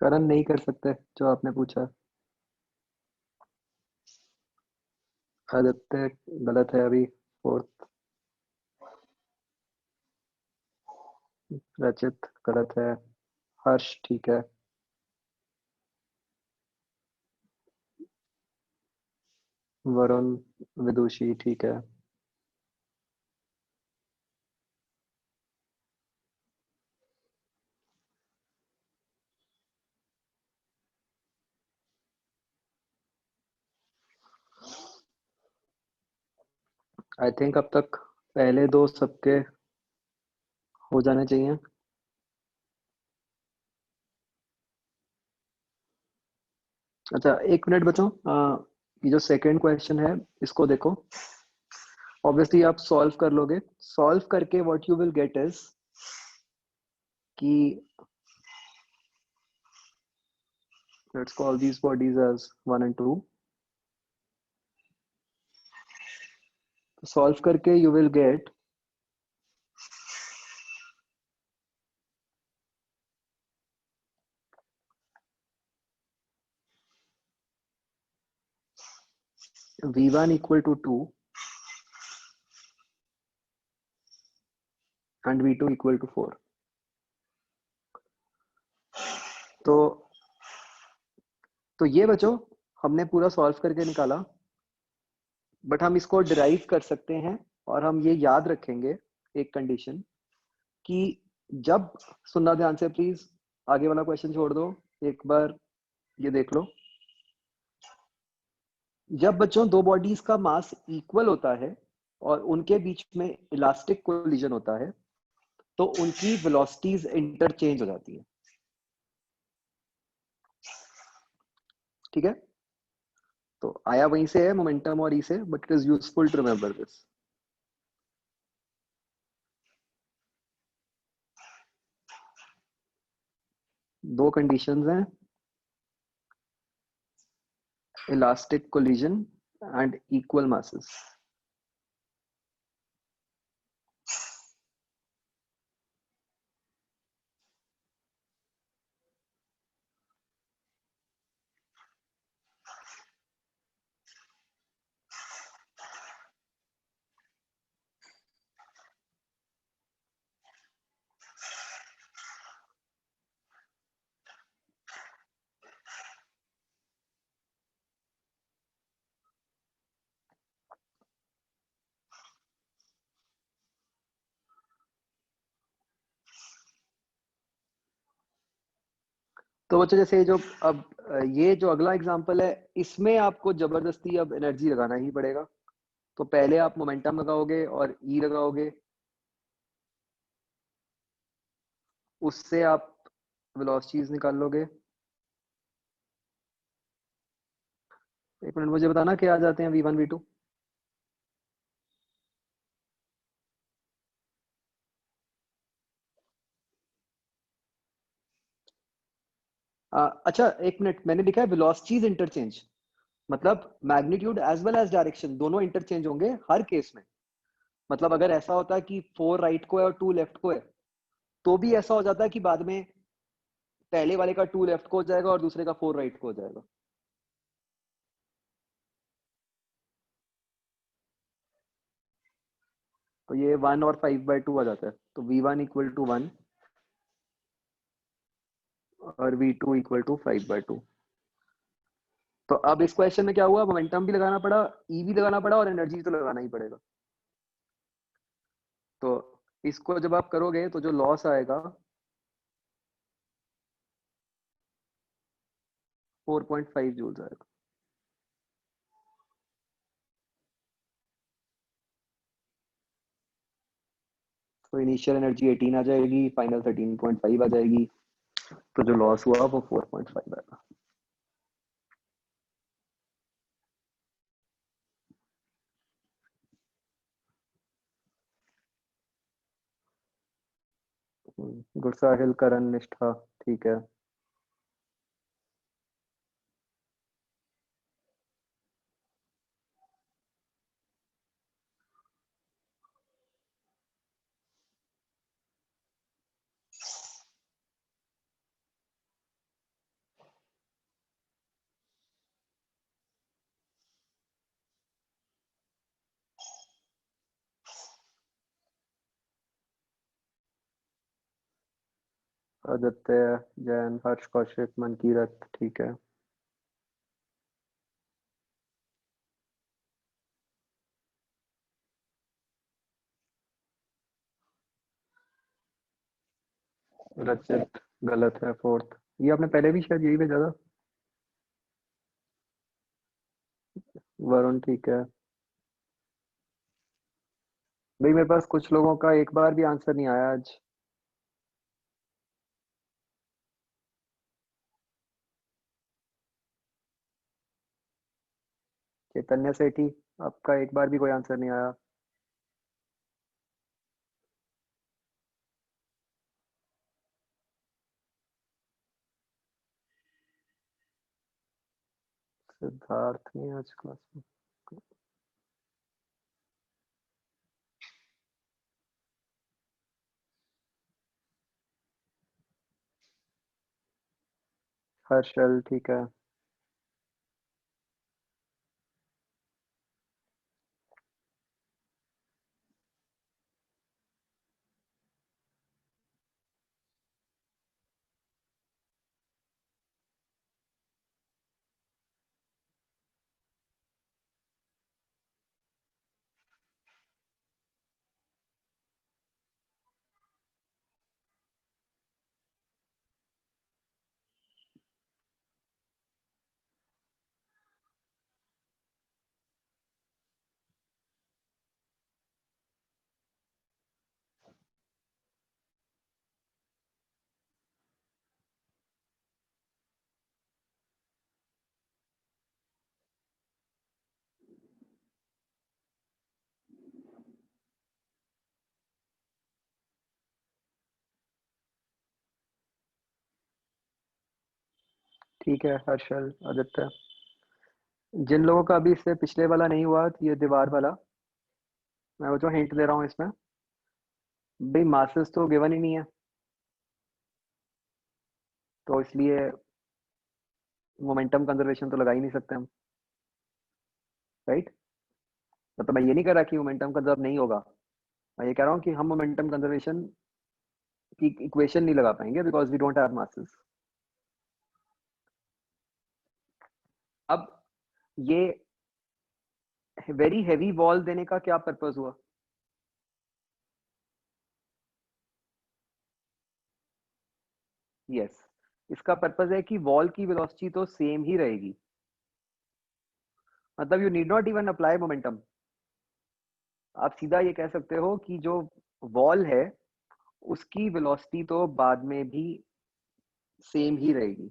करण नहीं कर सकते जो आपने पूछा। आदित्य गलत है अभी। फोर्थ। रचित गलत है। हर्ष ठीक है। वरुण विदुषी ठीक है। आई थिंक अब तक पहले दो सबके हो जाने चाहिए। अच्छा एक मिनट बचो। ये जो सेकंड क्वेश्चन है इसको देखो। ऑब्वियसली आप सॉल्व कर लोगे। सॉल्व करके what you will get is कि let's call these bodies as 1 and 2। Solve करके you will get v1 equal to 2 and v2 equal to 4। तो ये बच्चों हमने पूरा सॉल्व करके निकाला। बट हम इसको डिराइव कर सकते हैं और हम ये याद रखेंगे एक कंडीशन कि जब, सुनना ध्यान से प्लीज, आगे वाला क्वेश्चन छोड़ दो, एक बार ये देख लो। जब बच्चों दो बॉडीज का मास इक्वल होता है और उनके बीच में इलास्टिक कोलिजन होता है तो उनकी वेलोसिटीज इंटरचेंज हो जाती है। ठीक है, तो आया वहीं से है मोमेंटम और ई से, but it is useful to remember this. दो कंडीशंस हैं, elastic collision and equal masses. तो बच्चों जैसे जो अब ये जो अगला एग्जांपल है, इसमें आपको जबरदस्ती अब एनर्जी लगाना ही पड़ेगा। तो पहले आप मोमेंटम लगाओगे और ई लगाओगे, उससे आप वेलोसिटीज निकाल लोगे। एक मिनट मुझे बताना क्या आ जाते हैं v1 v2। अच्छा एक मिनट, मैंने लिखा है वेलोसिटीज इंटरचेंज, मतलब magnitude as well as direction दोनों इंटरचेंज होंगे हर केस में। मतलब अगर ऐसा होता है कि 4 राइट को है और 2 लेफ्ट को है, तो भी ऐसा हो जाता है कि बाद में पहले वाले का 2 लेफ्ट को हो जाएगा और दूसरे का 4 राइट को हो जाएगा। तो ये 1 और 5/2 आ जाता है। तो v1 इक्वल टू 1 और v2 इक्वल टू 5/2। तो अब इस क्वेश्चन में क्या हुआ, मोमेंटम भी लगाना पड़ा, ई भी लगाना पड़ा और एनर्जी तो लगाना ही पड़ेगा। तो इसको जब आप करोगे तो जो लॉस आएगा 4.5 जूल्स आएगा। तो इनिशियल एनर्जी 18 आ जाएगी, फाइनल 13.5 आ जाएगी। तो जो लॉस हुआ वो 4.5 आएगा। गुरसाहिल करण निष्ठा, ठीक है। आदित्य, जैन, हर्ष, कौशिक, मनकीरत, ठीक है। रचित गलत है, फोर्थ। ये आपने पहले भी शायद यही भेजा था। वरुण, ठीक है। भाई मेरे पास कुछ लोगों का एक बार भी आंसर नहीं आया आज। चैतन्य सेठी, आपका एक बार भी कोई आंसर नहीं आया। सिद्धार्थ नहीं आज क्लास में। हर्षल, ठीक है। ठीक है हर्षल, आदित्य। जिन लोगों का अभी इससे पिछले वाला नहीं हुआ, ये दीवार वाला, मैं वो जो हिंट दे रहा हूँ इसमें, भाई मासेस तो गिवन ही नहीं है, तो इसलिए मोमेंटम कंजर्वेशन तो लगा ही नहीं सकते हम, राइट। मतलब मैं ये नहीं कह रहा कि मोमेंटम कंजर्व नहीं होगा, मैं ये कह रहा हूँ कि हम मोमेंटम कंजर्वेशन की इक्वेशन नहीं लगा पाएंगे because we don't have masses. अब ये वेरी हैवी वॉल देने का क्या पर्पस हुआ? यस, इसका पर्पस है कि वॉल की वेलोसिटी तो सेम ही रहेगी, मतलब you need not even apply momentum. आप सीधा ये कह सकते हो कि जो वॉल है उसकी वेलोसिटी तो बाद में भी सेम ही रहेगी।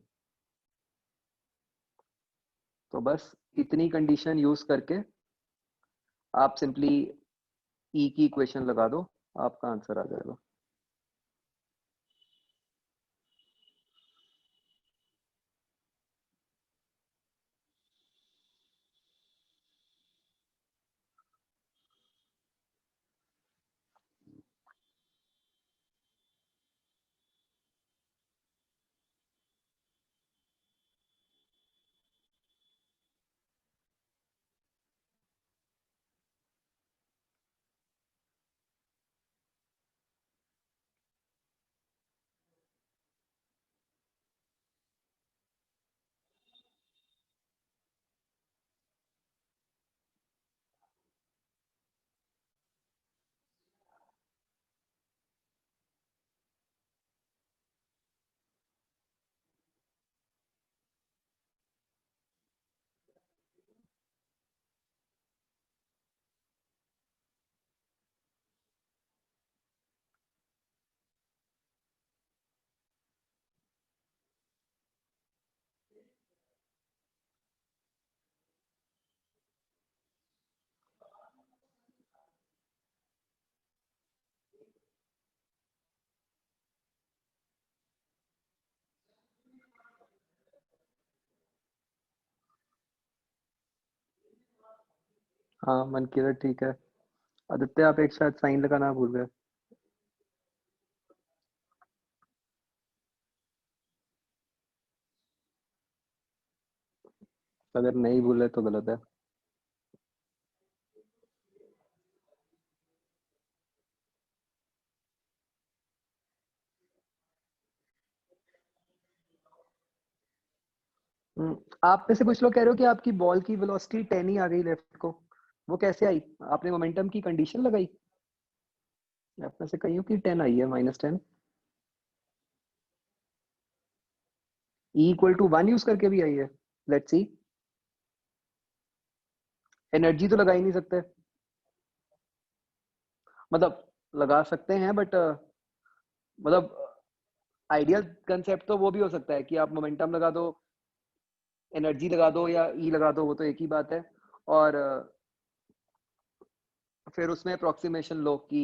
तो बस इतनी कंडीशन यूज करके आप सिंपली ई की इक्वेशन लगा दो, आपका आंसर आ जाएगा। हाँ मन की ठीक है। आदित्य आप एक शायद साइन लगाना भूल गए। अगर नहीं भूले तो गलत है। आप में से कुछ लोग कह रहे हो कि आपकी बॉल की वेलोसिटी 10 ही आ गई लेफ्ट को, वो कैसे आई? आपने मोमेंटम की कंडीशन लगाई? आप में से कईयों की 10 आई है, -10। ई इक्वल टू 1 यूज करके भी आई है। Let's see. एनर्जी तो लगा ही नहीं सकते, मतलब लगा सकते हैं बट मतलब आइडियल कंसेप्ट तो वो भी हो सकता है कि आप मोमेंटम लगा दो, एनर्जी लगा दो या ई लगा दो, वो तो एक ही बात है। और फिर उसमें अप्रोक्सीमेशन लो कि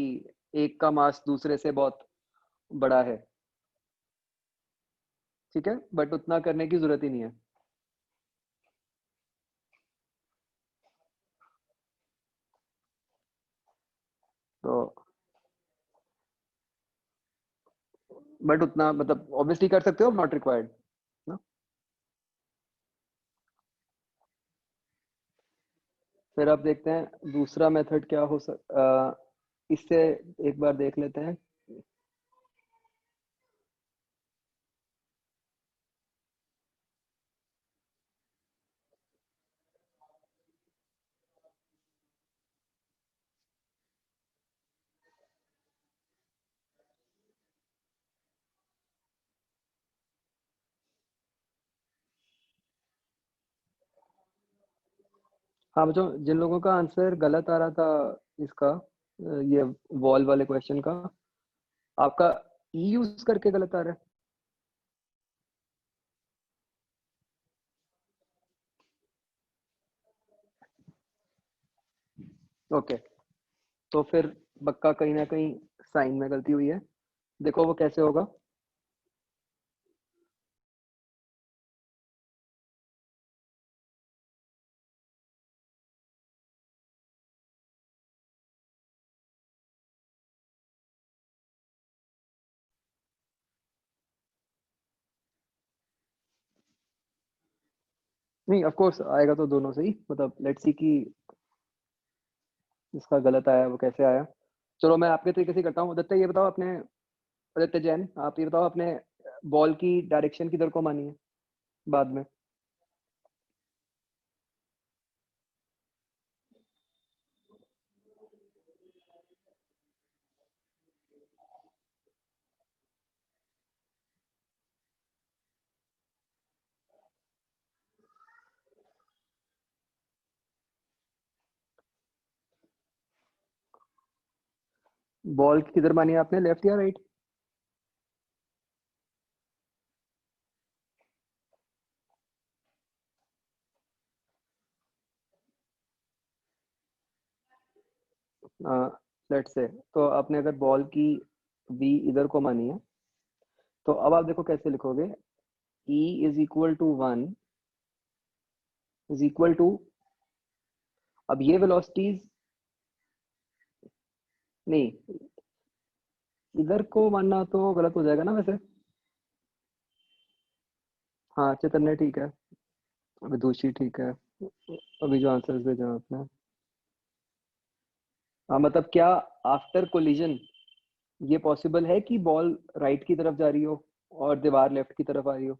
एक का मास दूसरे से बहुत बड़ा है, ठीक है, बट उतना करने की जरूरत ही नहीं है। तो बट उतना मतलब ऑब्वियसली कर सकते हो, नॉट रिक्वायर्ड ना। फिर अब देखते हैं दूसरा मेथड क्या हो इससे एक बार देख लेते हैं। हाँ बच्चों, जिन लोगों का आंसर गलत आ रहा था इसका, ये वॉल वाले क्वेश्चन का, आपका ई यूज करके गलत आ रहा है। ओके, तो फिर बक्का कहीं ना कहीं साइन में गलती हुई है। देखो वो कैसे होगा। नहीं ऑफ कोर्स आएगा तो दोनों से ही, मतलब लेट्स सी कि इसका गलत आया वो कैसे आया। चलो मैं आपके तरीके से करता हूँ। आदित्य ये बताओ अपने, आदित्य जैन आप ये बताओ अपने बॉल की डायरेक्शन किधर को मानी है बाद में? बॉल किधर मानी आपने, लेफ्ट या राइट? लेट्स से, तो आपने अगर बॉल की v इधर को मानी है, तो अब आप देखो कैसे लिखोगे, e is equal to 1 is equal to, अब ये वेलोसिटीज नहीं, इधर को मानना तो गलत हो जाएगा ना वैसे। हाँ चैतन्य ठीक है, विदुषी ठीक है, अभी जो आंसर भेजा आपने। हाँ मतलब क्या आफ्टर कोलिजन ये पॉसिबल है कि बॉल राइट की तरफ जा रही हो और दीवार लेफ्ट की तरफ आ रही हो?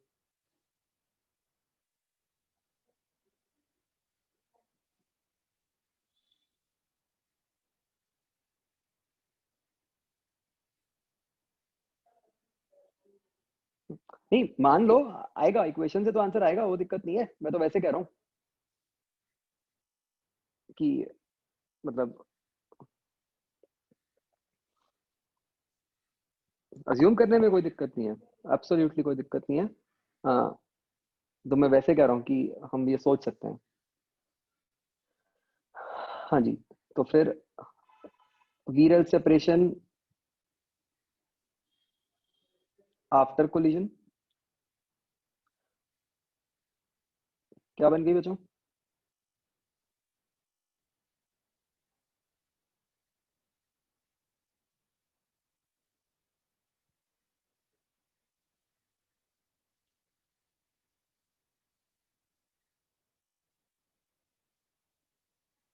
नहीं मान लो, आएगा इक्वेशन से तो आंसर आएगा, वो दिक्कत नहीं है, मैं तो वैसे कह रहा हूँ कि मतलब अज्यूम करने में कोई दिक्कत नहीं है, एब्सोल्युटली कोई दिक्कत नहीं है। हाँ, तो मैं वैसे कह रहा हूँ कि हम ये सोच सकते हैं। हाँ जी, तो फिर वीरल सेपरेशन आफ्टर कोलिजन क्या बन गई बच्चों?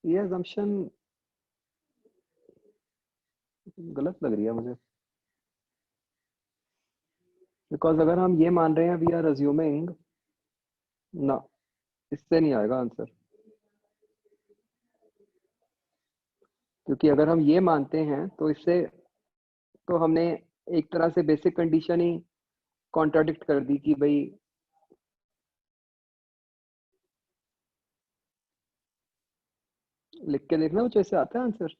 ये assumption गलत लग रही है मुझे, बिकॉज अगर हम ये मान रहे हैं वी आर अज्यूमिंग, ना, इससे नहीं आएगा आंसर। क्योंकि अगर हम ये मानते हैं तो इससे तो हमने एक तरह से बेसिक कंडीशन ही कॉन्ट्राडिक्ट कर दी कि भाई, लिख के देखना कुछ ऐसे आता है आंसर।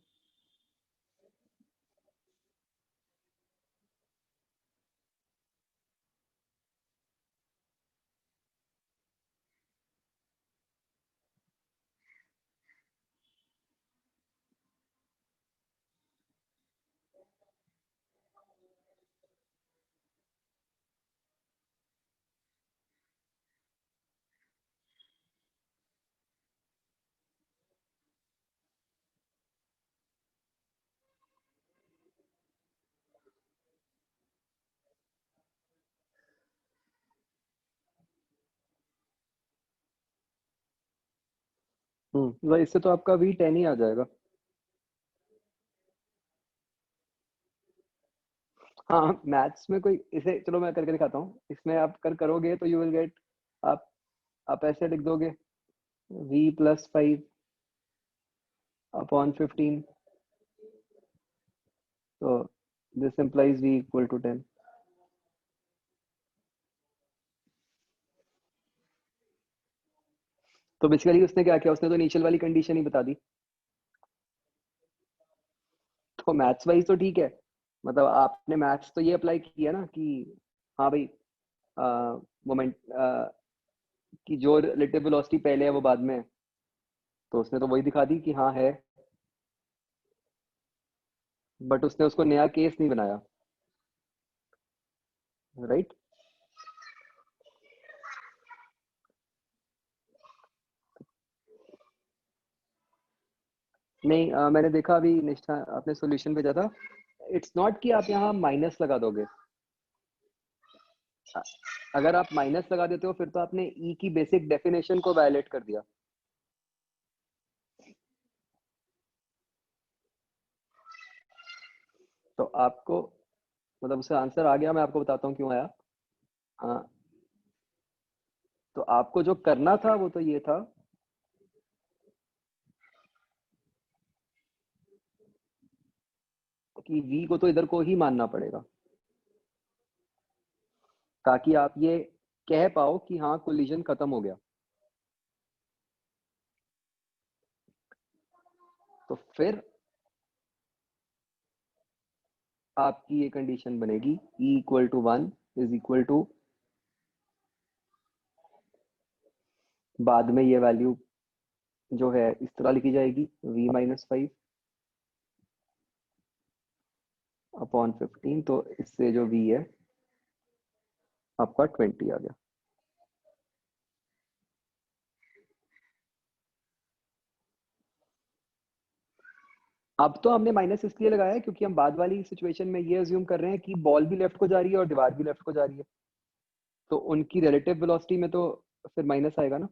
तो इससे तो आपका V10 ही आ जाएगा। हाँ मैथ्स में कोई इसे, चलो मैं करके दिखाता हूँ, इसमें आप करोगे तो यू विल गेट, आप आप ऐसे लिख दोगे V+5 अपॉन 15, तो this implies V equal to 10। तो बेसिकली उसने क्या किया, उसने तो इनिशियल वाली कंडीशन ही बता दी। तो मैथ्स वाइज तो ठीक है, मतलब आपने मैथ्स तो ये अप्लाई किया ना कि हाँ भाई, मोमेंट कि जो रिलेटिव वेलोसिटी पहले है वो बाद में है, तो उसने तो वही दिखा दी कि हाँ है, बट उसने उसको नया केस नहीं बनाया, राइट? नहीं मैंने देखा अभी निष्ठा आपने सॉल्यूशन भेजा था, इट्स नॉट कि आप यहाँ माइनस लगा दोगे। अ- अगर आप माइनस लगा देते हो फिर तो आपने ई की बेसिक डेफिनेशन को वायलेट कर दिया। तो आपको मतलब उसका आंसर आ गया, मैं आपको बताता हूँ क्यों आया। हाँ, तो आपको जो करना था वो तो ये था कि v को तो इधर को ही मानना पड़ेगा, ताकि आप ये कह पाओ कि हाँ कोलिजन खत्म हो गया। तो फिर आपकी ये कंडीशन बनेगी E equal to 1 is equal to, बाद में ये वैल्यू जो है इस तरह लिखी जाएगी v माइनस 5 अपॉन 15, तो इससे जो v है आपका 20 आ गया। अब तो हमने माइनस इसलिए लगाया है क्योंकि हम बाद वाली सिचुएशन में ये अज्यूम कर रहे हैं कि बॉल भी लेफ्ट को जा रही है और दीवार भी लेफ्ट को जा रही है, तो उनकी रिलेटिव वेलोसिटी में तो फिर माइनस आएगा ना।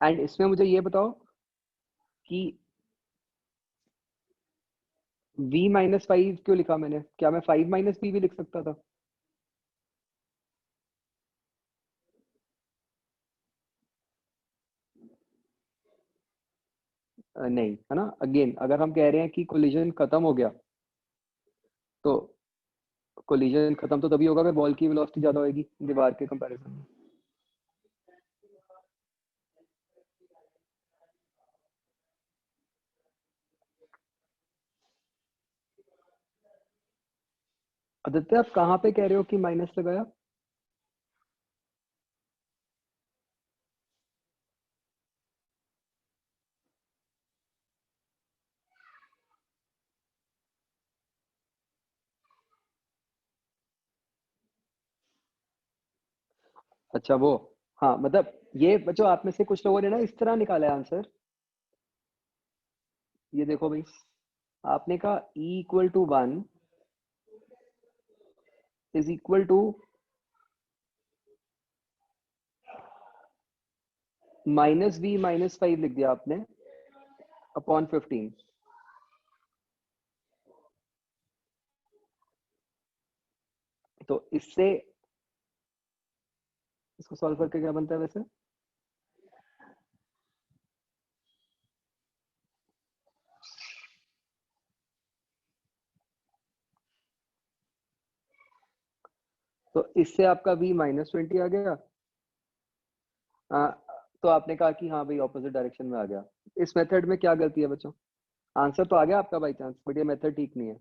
एंड इसमें मुझे ये बताओ कि v माइनस 5 क्यों लिखा मैंने, क्या मैं 5 माइनस b भी लिख सकता था? नहीं, है ना। अगेन अगर हम कह रहे हैं कि कोलिजन खत्म हो गया, तो कोलिजन खत्म तो तभी होगा अगर बॉल की वेलोसिटी ज्यादा होगी दीवार के कंपैरिजन में। आदित्य आप कहाँ पे कह रहे हो कि माइनस लगाया? अच्छा वो, हाँ मतलब ये बच्चों आप में से कुछ लोगों ने ना इस तरह निकाला है आंसर। ये देखो भाई, आपने कहा E equal to 1 is equal to minus v minus 5 लिख दिया आपने अपॉन 15। तो इससे इसको सॉल्व करके क्या बनता है वैसे? तो इससे आपका v माइनस 20 आ गया। आ, तो आपने कहा कि हाँ भाई ऑपोजिट डायरेक्शन में आ गया। इस मेथड में क्या गलती है बच्चों? आंसर तो आ गया आपका बाई चांस, बट ये मेथड ठीक नहीं है।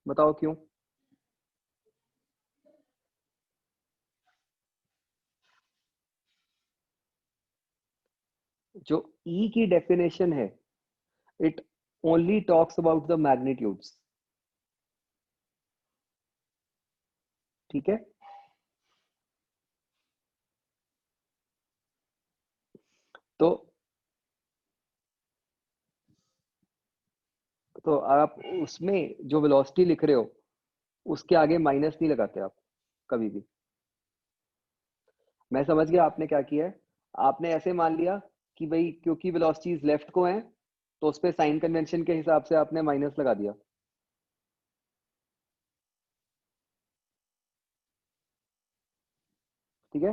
बताओ क्यों? जो E की डेफिनेशन है, it only talks about the magnitudes. ठीक है, तो आप उसमें जो वेलोसिटी लिख रहे हो उसके आगे माइनस नहीं लगाते आप कभी भी। मैं समझ गया आपने क्या किया है। आपने ऐसे मान लिया कि भाई क्योंकि वेलोसिटीज लेफ्ट को हैं तो उस पे साइन कन्वेंशन के हिसाब से आपने माइनस लगा दिया। ठीक है,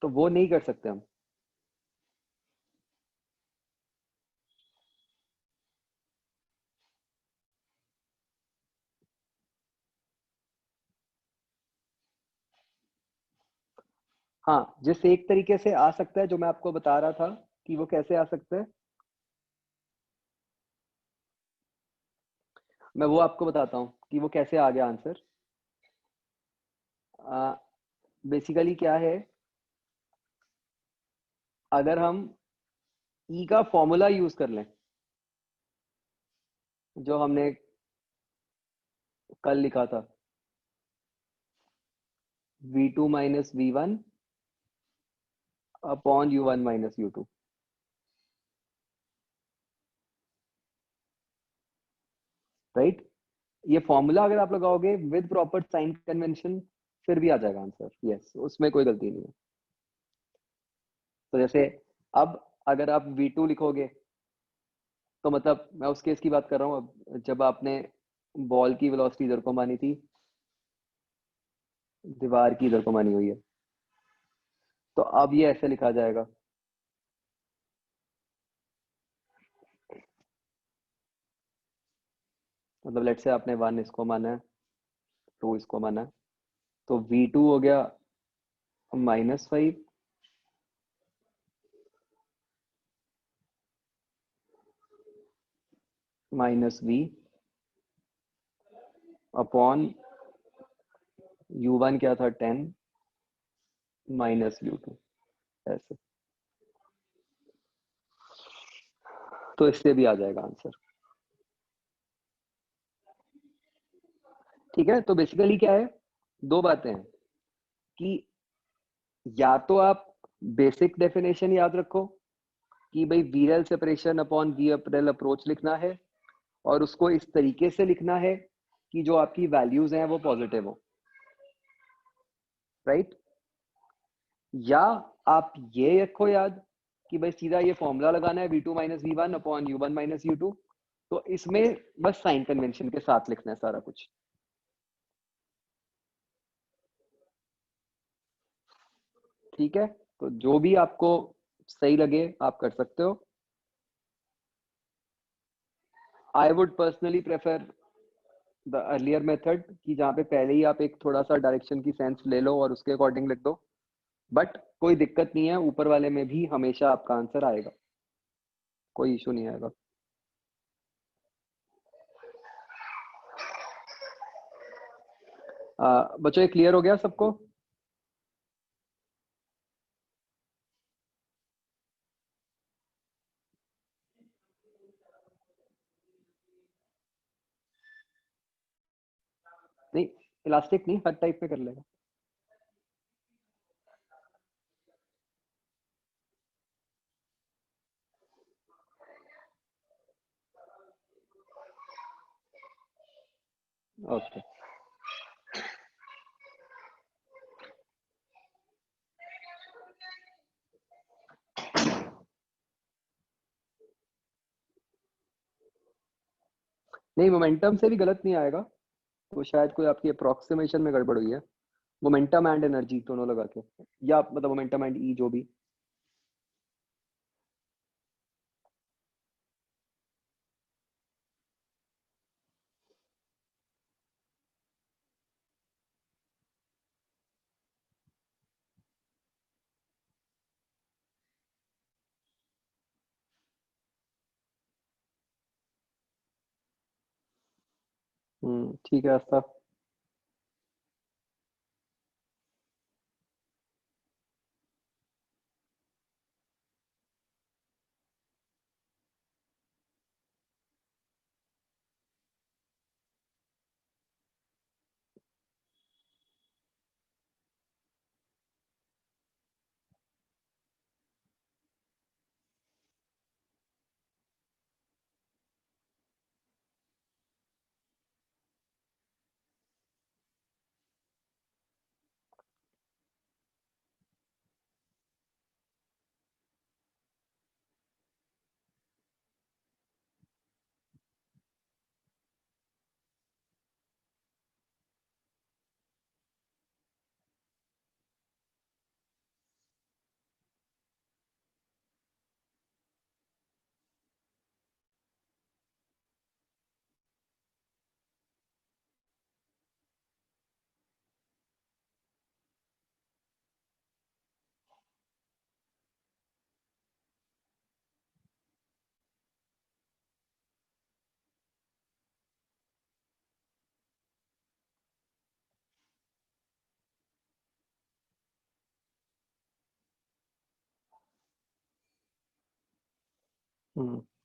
तो वो नहीं कर सकते हम। हाँ, जिस एक तरीके से आ सकता है जो मैं आपको बता रहा था कि वो कैसे आ सकता है, मैं वो आपको बताता हूँ कि वो कैसे आ गया आंसर। बेसिकली क्या है, अगर हम ई का फॉर्मूला यूज कर लें जो हमने कल लिखा था, v2 minus v1 upon u1 minus u2। Right, ये फॉर्मूला अगर आप लगाओगे विद प्रॉपर साइन कन्वेंशन फिर भी आ जाएगा आंसर। यस, उसमें कोई गलती नहीं है। तो जैसे अब अगर आप v2 लिखोगे तो मतलब मैं उस केस की बात कर रहा हूँ अब जब आपने बॉल की वेलोसिटी इधर को मानी थी, दीवार की इधर को मानी हुई है, तो अब ये ऐसे लिखा जाएगा मतलब लेट्स से आपने 1 इसको माना है, 2 इसको माना है, तो V2 हो गया -5 -V अपॉन U1 क्या था 10 -U2, ऐसे। तो इससे भी आ जाएगा आंसर। ठीक है, तो बेसिकली क्या है, दो बातें हैं कि या तो आप बेसिक डेफिनेशन याद रखो कि भाई वीरल सेपरेशन अपॉन वी अप्रैल अप्रोच लिखना है, और उसको इस तरीके से लिखना है कि जो आपकी वैल्यूज हैं वो पॉजिटिव हो, राइट। या आप ये रखो याद कि भाई सीधा ये फॉर्मूला लगाना है V2 minus V1 upon U1 minus U2, तो इसमें बस साइन कन्वेंशन के साथ लिखना है सारा कुछ। ठीक है, तो जो भी आपको सही लगे आप कर सकते हो। I would personally prefer the earlier method, कि जहाँ पे पहले ही आप एक थोड़ा सा डायरेक्शन की सेंस ले लो और उसके अकॉर्डिंग लिख दो, बट कोई दिक्कत नहीं है, ऊपर वाले में भी हमेशा आपका आंसर आएगा, कोई इशू नहीं आएगा। बच्चों ये क्लियर हो गया सबको? नहीं, इलास्टिक नहीं, हर टाइप में कर लेगा। ओके, नहीं मोमेंटम से भी गलत नहीं आएगा, तो शायद कोई आपकी अप्रोक्सीमेशन में गड़बड़ हुई है। मोमेंटम एंड एनर्जी दोनों लगा के, या मतलब मोमेंटम एंड ई, जो भी। ठीक है आस्था।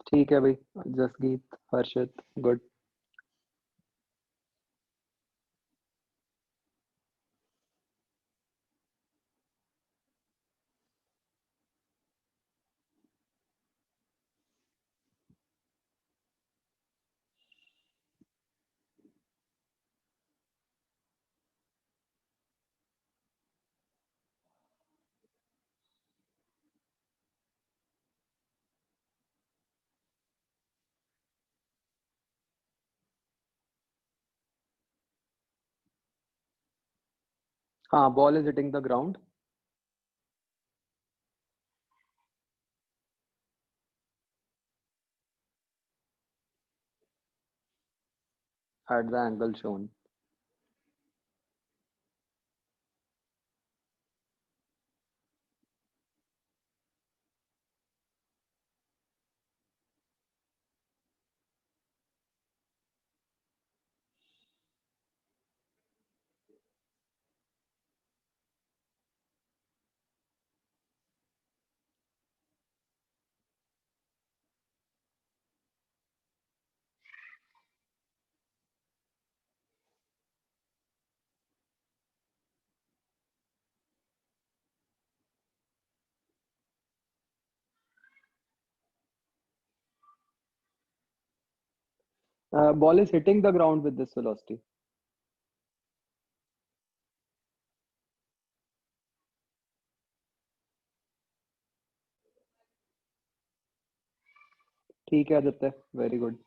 ठीक है भाई, जसगीत, हर्षित, गुड। हाँ, ball is hitting the ground. at the angle shown. Ball is hitting the ground with this velocity. ठीक है आदित्य, वेरी गुड,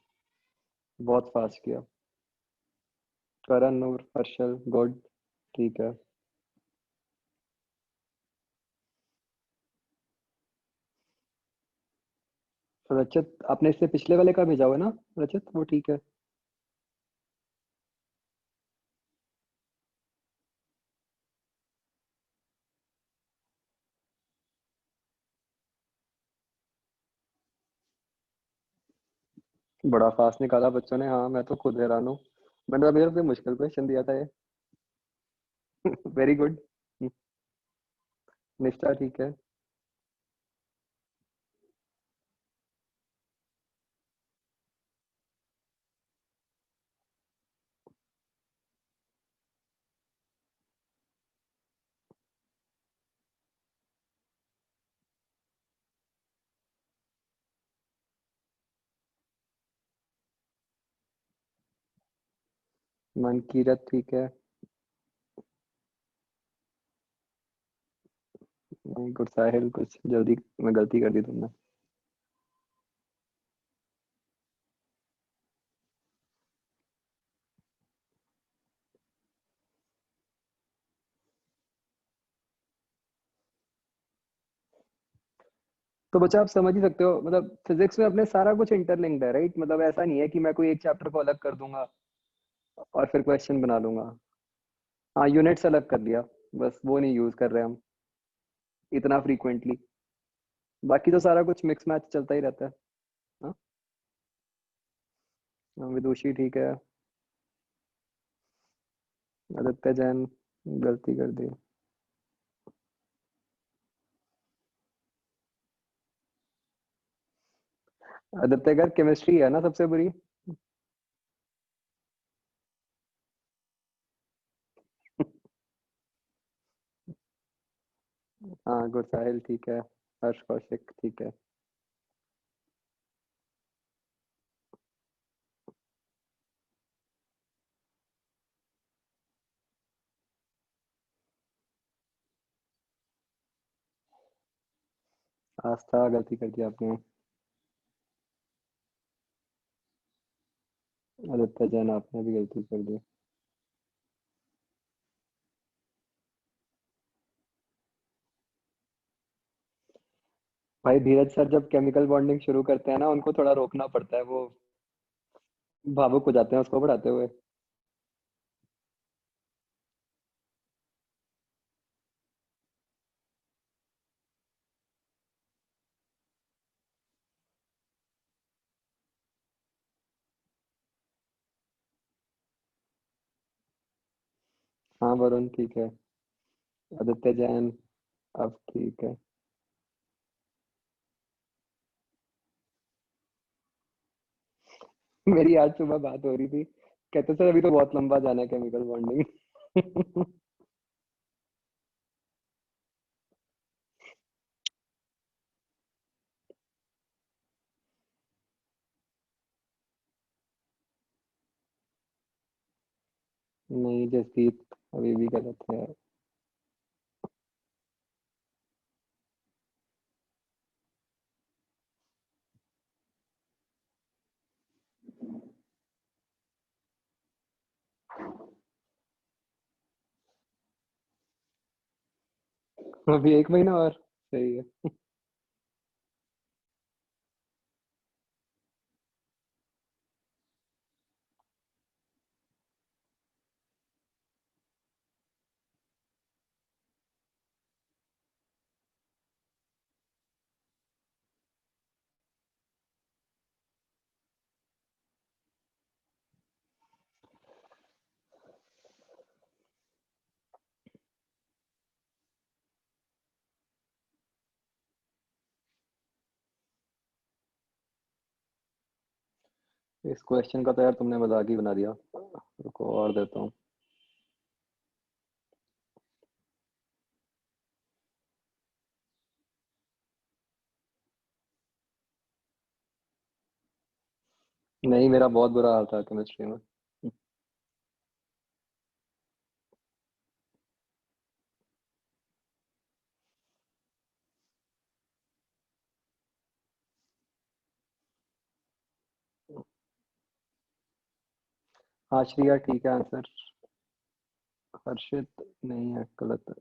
बहुत फास्ट किया। करण, नूर, हर्षल, गुड, ठीक है। रचित, आपने इससे पिछले वाले का भेजा हुआ है ना रचित, वो ठीक है। बड़ा फास्ट निकाला बच्चों ने, हाँ मैं तो खुद हैरान हूँ। मैंने तो अभी मुश्किल क्वेश्चन दिया था ये। Very good. निष्ठा ठीक है। मनकीरत ठीक है। गुड साहिल, कुछ जल्दी में गलती कर दी तुमने। तो बच्चा आप समझ ही सकते हो, मतलब फिजिक्स में अपने सारा कुछ इंटरलिंक्ड है, राइट? मतलब ऐसा नहीं है कि मैं कोई एक चैप्टर को अलग कर दूंगा और फिर क्वेश्चन बना लूंगा। हाँ, यूनिट्स अलग कर लिया, बस वो नहीं यूज कर रहे हम इतना फ्रीक्वेंटली। बाकी तो सारा कुछ मिक्स मैच चलता ही रहता है। हाँ, विदुषी ठीक है। आदित्य जैन, गलती कर दी। आदित्य का केमिस्ट्री है ना सबसे बुरी। हाँ, गुड साहिल ठीक है। हर्ष कौशिक ठीक है। आस्था, गलती कर दी आपने। आदित्य जैन, आपने भी गलती कर दी। भाई धीरज सर जब केमिकल बॉन्डिंग शुरू करते हैं ना, उनको थोड़ा रोकना पड़ता है, वो भावुक हो जाते हैं उसको पढ़ाते हुए। हाँ वरुण ठीक है। आदित्य जैन, अब ठीक है। मेरी आज सुबह बात हो रही थी, कहते सर अभी तो बहुत लंबा जाना है केमिकल बॉन्डिंग। नहीं जसप्रीत, अभी भी गलत है। अभी एक महीना और, सही है। इस क्वेश्चन का तो यार तुमने मजाक ही बना दिया। रुको और देता हूँ। नहीं, मेरा बहुत बुरा हाल था केमिस्ट्री में। हाँ श्रिया ठीक है आंसर। हर्षित नहीं है, गलत है।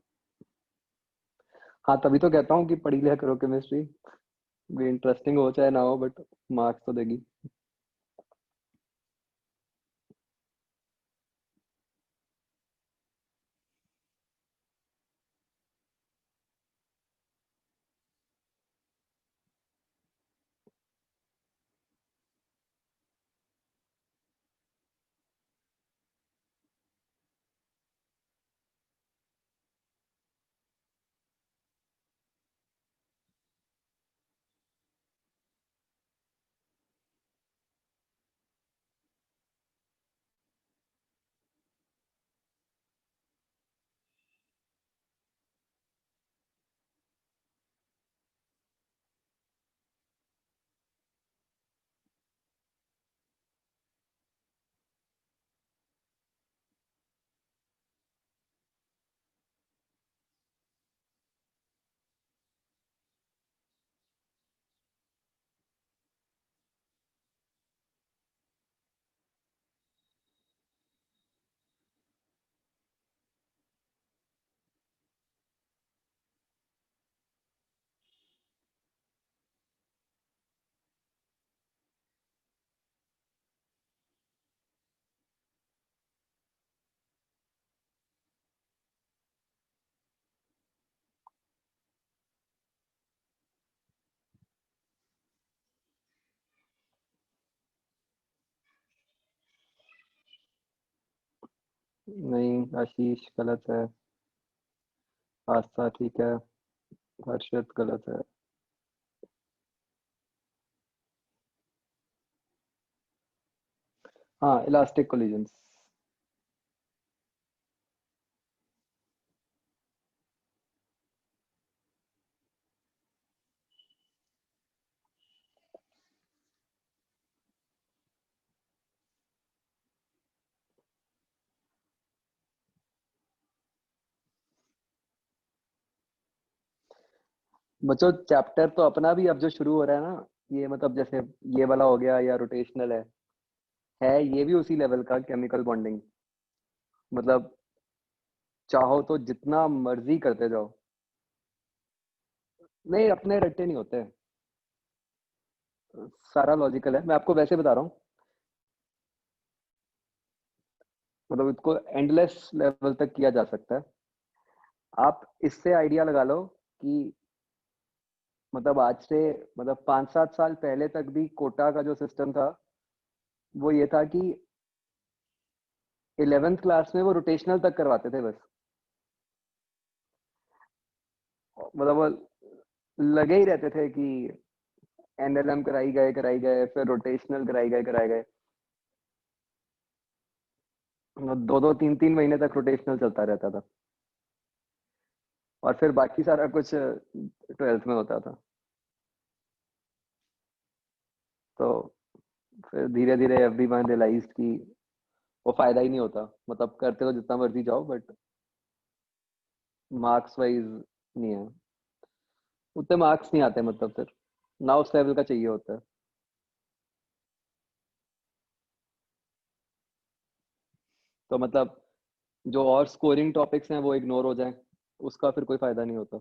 हाँ तभी तो कहता हूँ कि पढ़ी लिया करो केमिस्ट्री, भी इंटरेस्टिंग हो चाहे ना हो, बट मार्क्स तो देगी। नहीं, आशीष गलत है। आस्था ठीक है। हर्षित गलत है। हाँ, इलास्टिक कोलिजन्स। बच्चों चैप्टर तो अपना भी अब जो शुरू हो रहा है ना, ये मतलब जैसे ये वाला हो गया या रोटेशनल है ये भी उसी लेवल का केमिकल बॉन्डिंग। मतलब चाहो तो जितना मर्जी करते जाओ। नहीं, अपने रट्टे नहीं होते। सारा लॉजिकल है, मैं आपको वैसे बता रहा हूँ। मतलब इसको एंडलेस लेवल तक किया जा सकता है। आप इससे आइडिया लगा लो कि मतलब आज से मतलब 5-7 साल पहले तक भी कोटा का जो सिस्टम था वो ये था कि 11th क्लास में वो रोटेशनल तक करवाते थे बस। मतलब वो लगे ही रहते थे कि एनएलएम कराई गए, फिर रोटेशनल कराई गए। 2-2 3-3 महीने तक रोटेशनल चलता रहता था। और फिर बाकी सारा कुछ 12th में होता था। तो फिर धीरे धीरे एवरीवन रियलाइज कि वो फायदा ही नहीं होता। मतलब करते हो जितना मर्जी जाओ, बट मार्क्स वाइज नहीं है। उतने मार्क्स नहीं आते, मतलब फिर ना उस लेवल का चाहिए होता है। तो मतलब जो और स्कोरिंग टॉपिक्स हैं वो इग्नोर हो जाएं, उसका फिर कोई फायदा नहीं होता।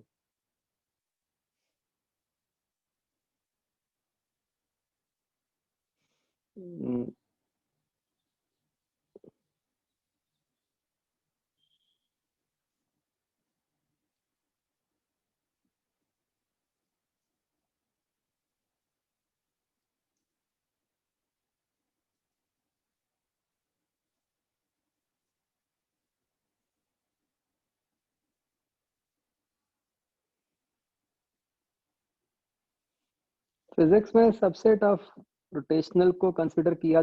फिजिक्स में सबसे टफ रोटेशनल को कंसिडर किया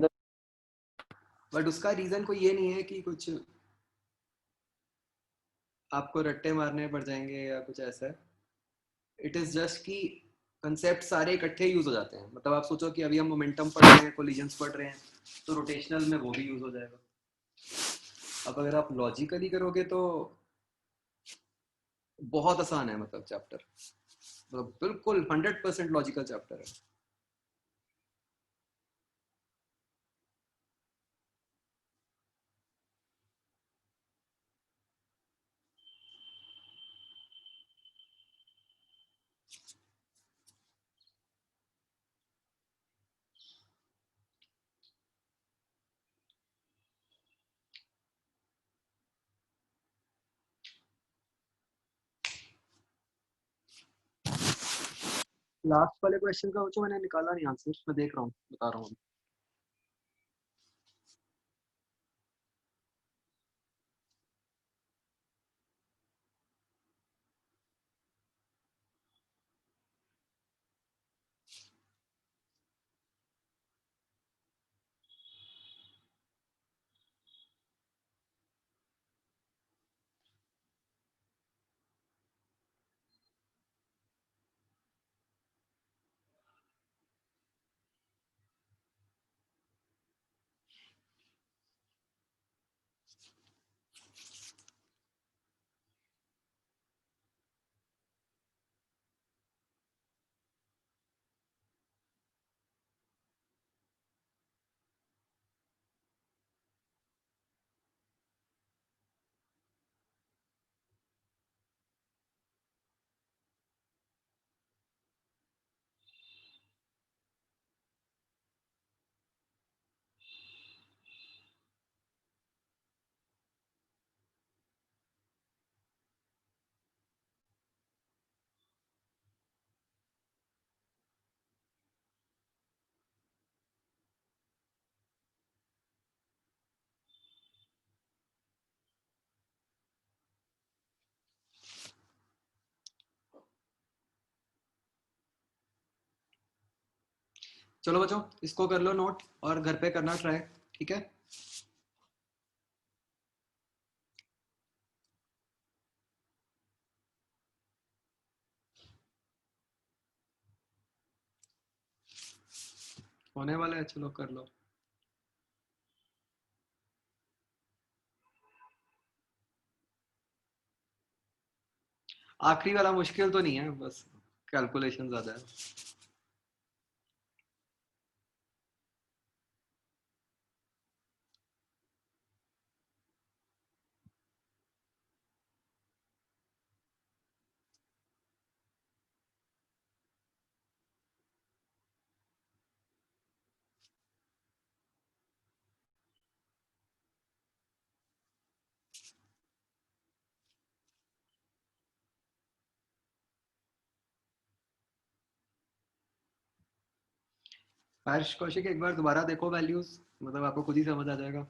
बट उसका रीजन कोई ये नहीं है कि कुछ आपको रट्टे मारने पड़ जाएंगे या कुछ ऐसा है। इट इज जस्ट कि कंसेप्ट सारे इकट्ठे यूज हो जाते हैं। मतलब आप सोचो कि अभी हम मोमेंटम पढ़ रहे हैं, कोलिजन्स पढ़ रहे हैं, तो रोटेशनल में वो भी यूज हो जाएगा। अब अगर आप लॉजिकली करोगे तो बहुत आसान है, मतलब चैप्टर, मतलब बिल्कुल 100% लॉजिकल चैप्टर है। लास्ट वाले क्वेश्चन का जो मैंने निकाला नहीं आंसर, मैं देख रहा हूँ, बता रहा हूँ। चलो बच्चों, इसको कर लो नोट और घर पे करना ट्राई, ठीक है? होने वाला है, चलो कर लो। आखिरी वाला मुश्किल तो नहीं है, बस कैलकुलेशन ज्यादा है। हर्ष कौशिक, एक बार दोबारा देखो वैल्यूज, मतलब आपको खुद ही समझ आ जाएगा।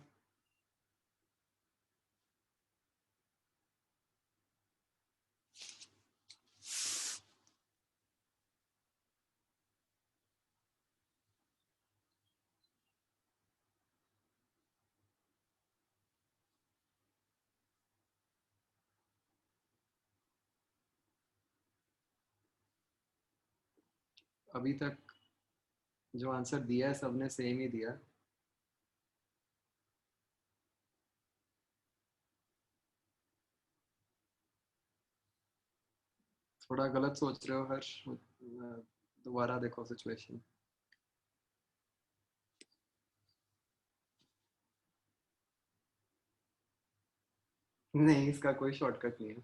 अभी तक जो आंसर दिया है सबने सेम ही दिया। थोड़ा गलत सोच रहे हो हर्ष, दोबारा देखो सिचुएशन। नहीं, इसका कोई शॉर्टकट नहीं है।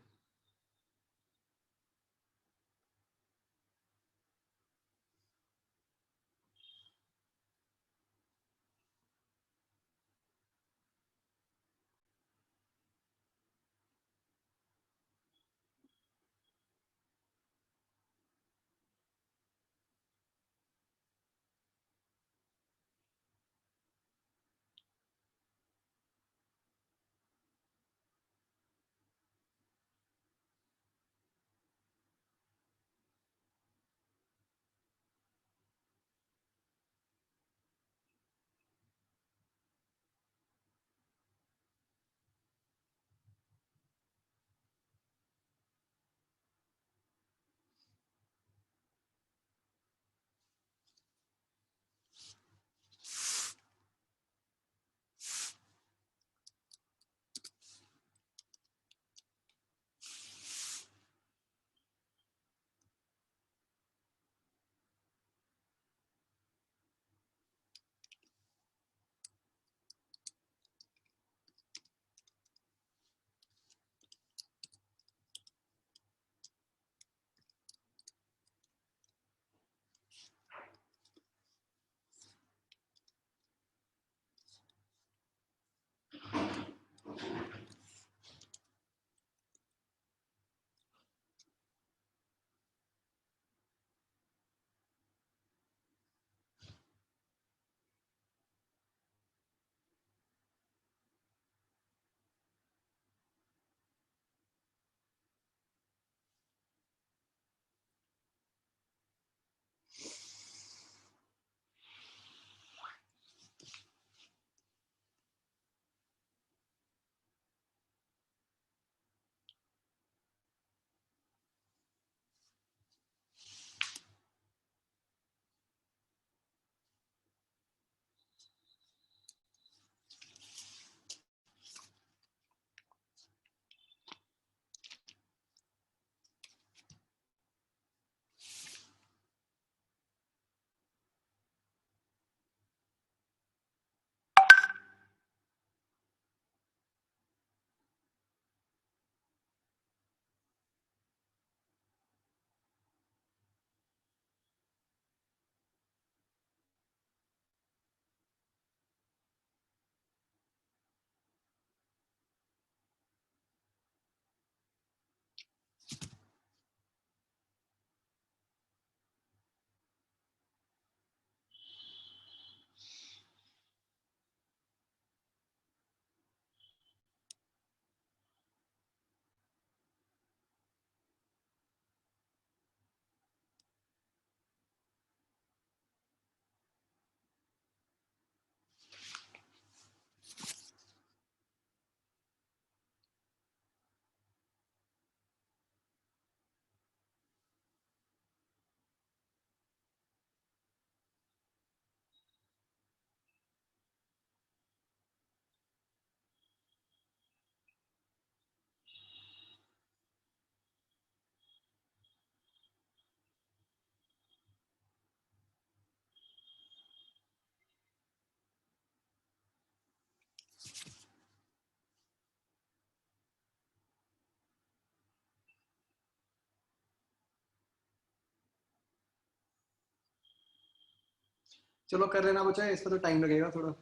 चलो कर लेना बच्चा, इसमें तो टाइम लगेगा थोड़ा।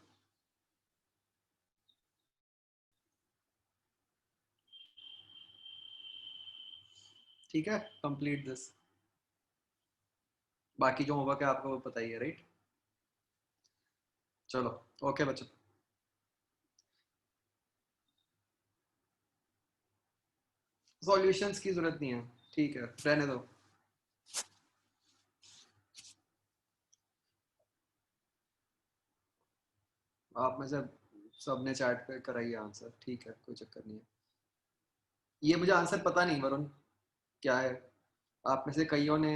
ठीक है, कंप्लीट दिस। बाकी जो होमवर्क है आपको पता ही है, राइट? चलो, ओके बच्चों। सॉल्यूशंस की जरूरत नहीं है, ठीक है, रहने दो। आप में से सबने चैट पे कराई आंसर, ठीक है, कोई चक्कर नहीं है। ये मुझे आंसर पता नहीं वरुण, क्या है। आप में से कईयों ने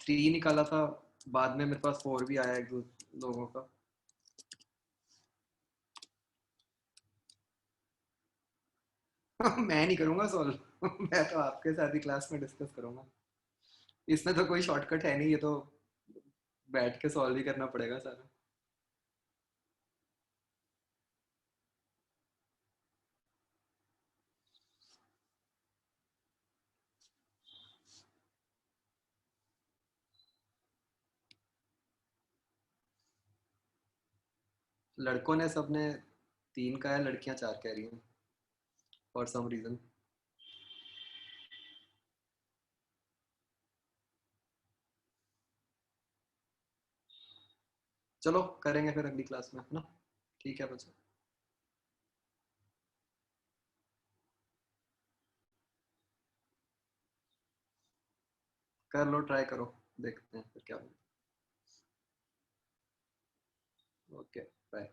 3 निकाला था, बाद में मेरे पास 4 भी आया एक दो लोगों का। मैं नहीं करूंगा सॉल्व। मैं तो आपके साथ ही क्लास में डिस्कस करूंगा। इसमें तो कोई शॉर्टकट है नहीं, ये तो बैठ के सॉल्व ही करना पड़ेगा सारा। लड़कों ने सबने 3 का है, लड़कियां 4 कह रही हैं फॉर सम रीजन। चलो करेंगे फिर अगली क्लास में, है ना? ठीक है बच्चों, कर लो, ट्राई करो, देखते हैं फिर क्या होगा। Okay, bye.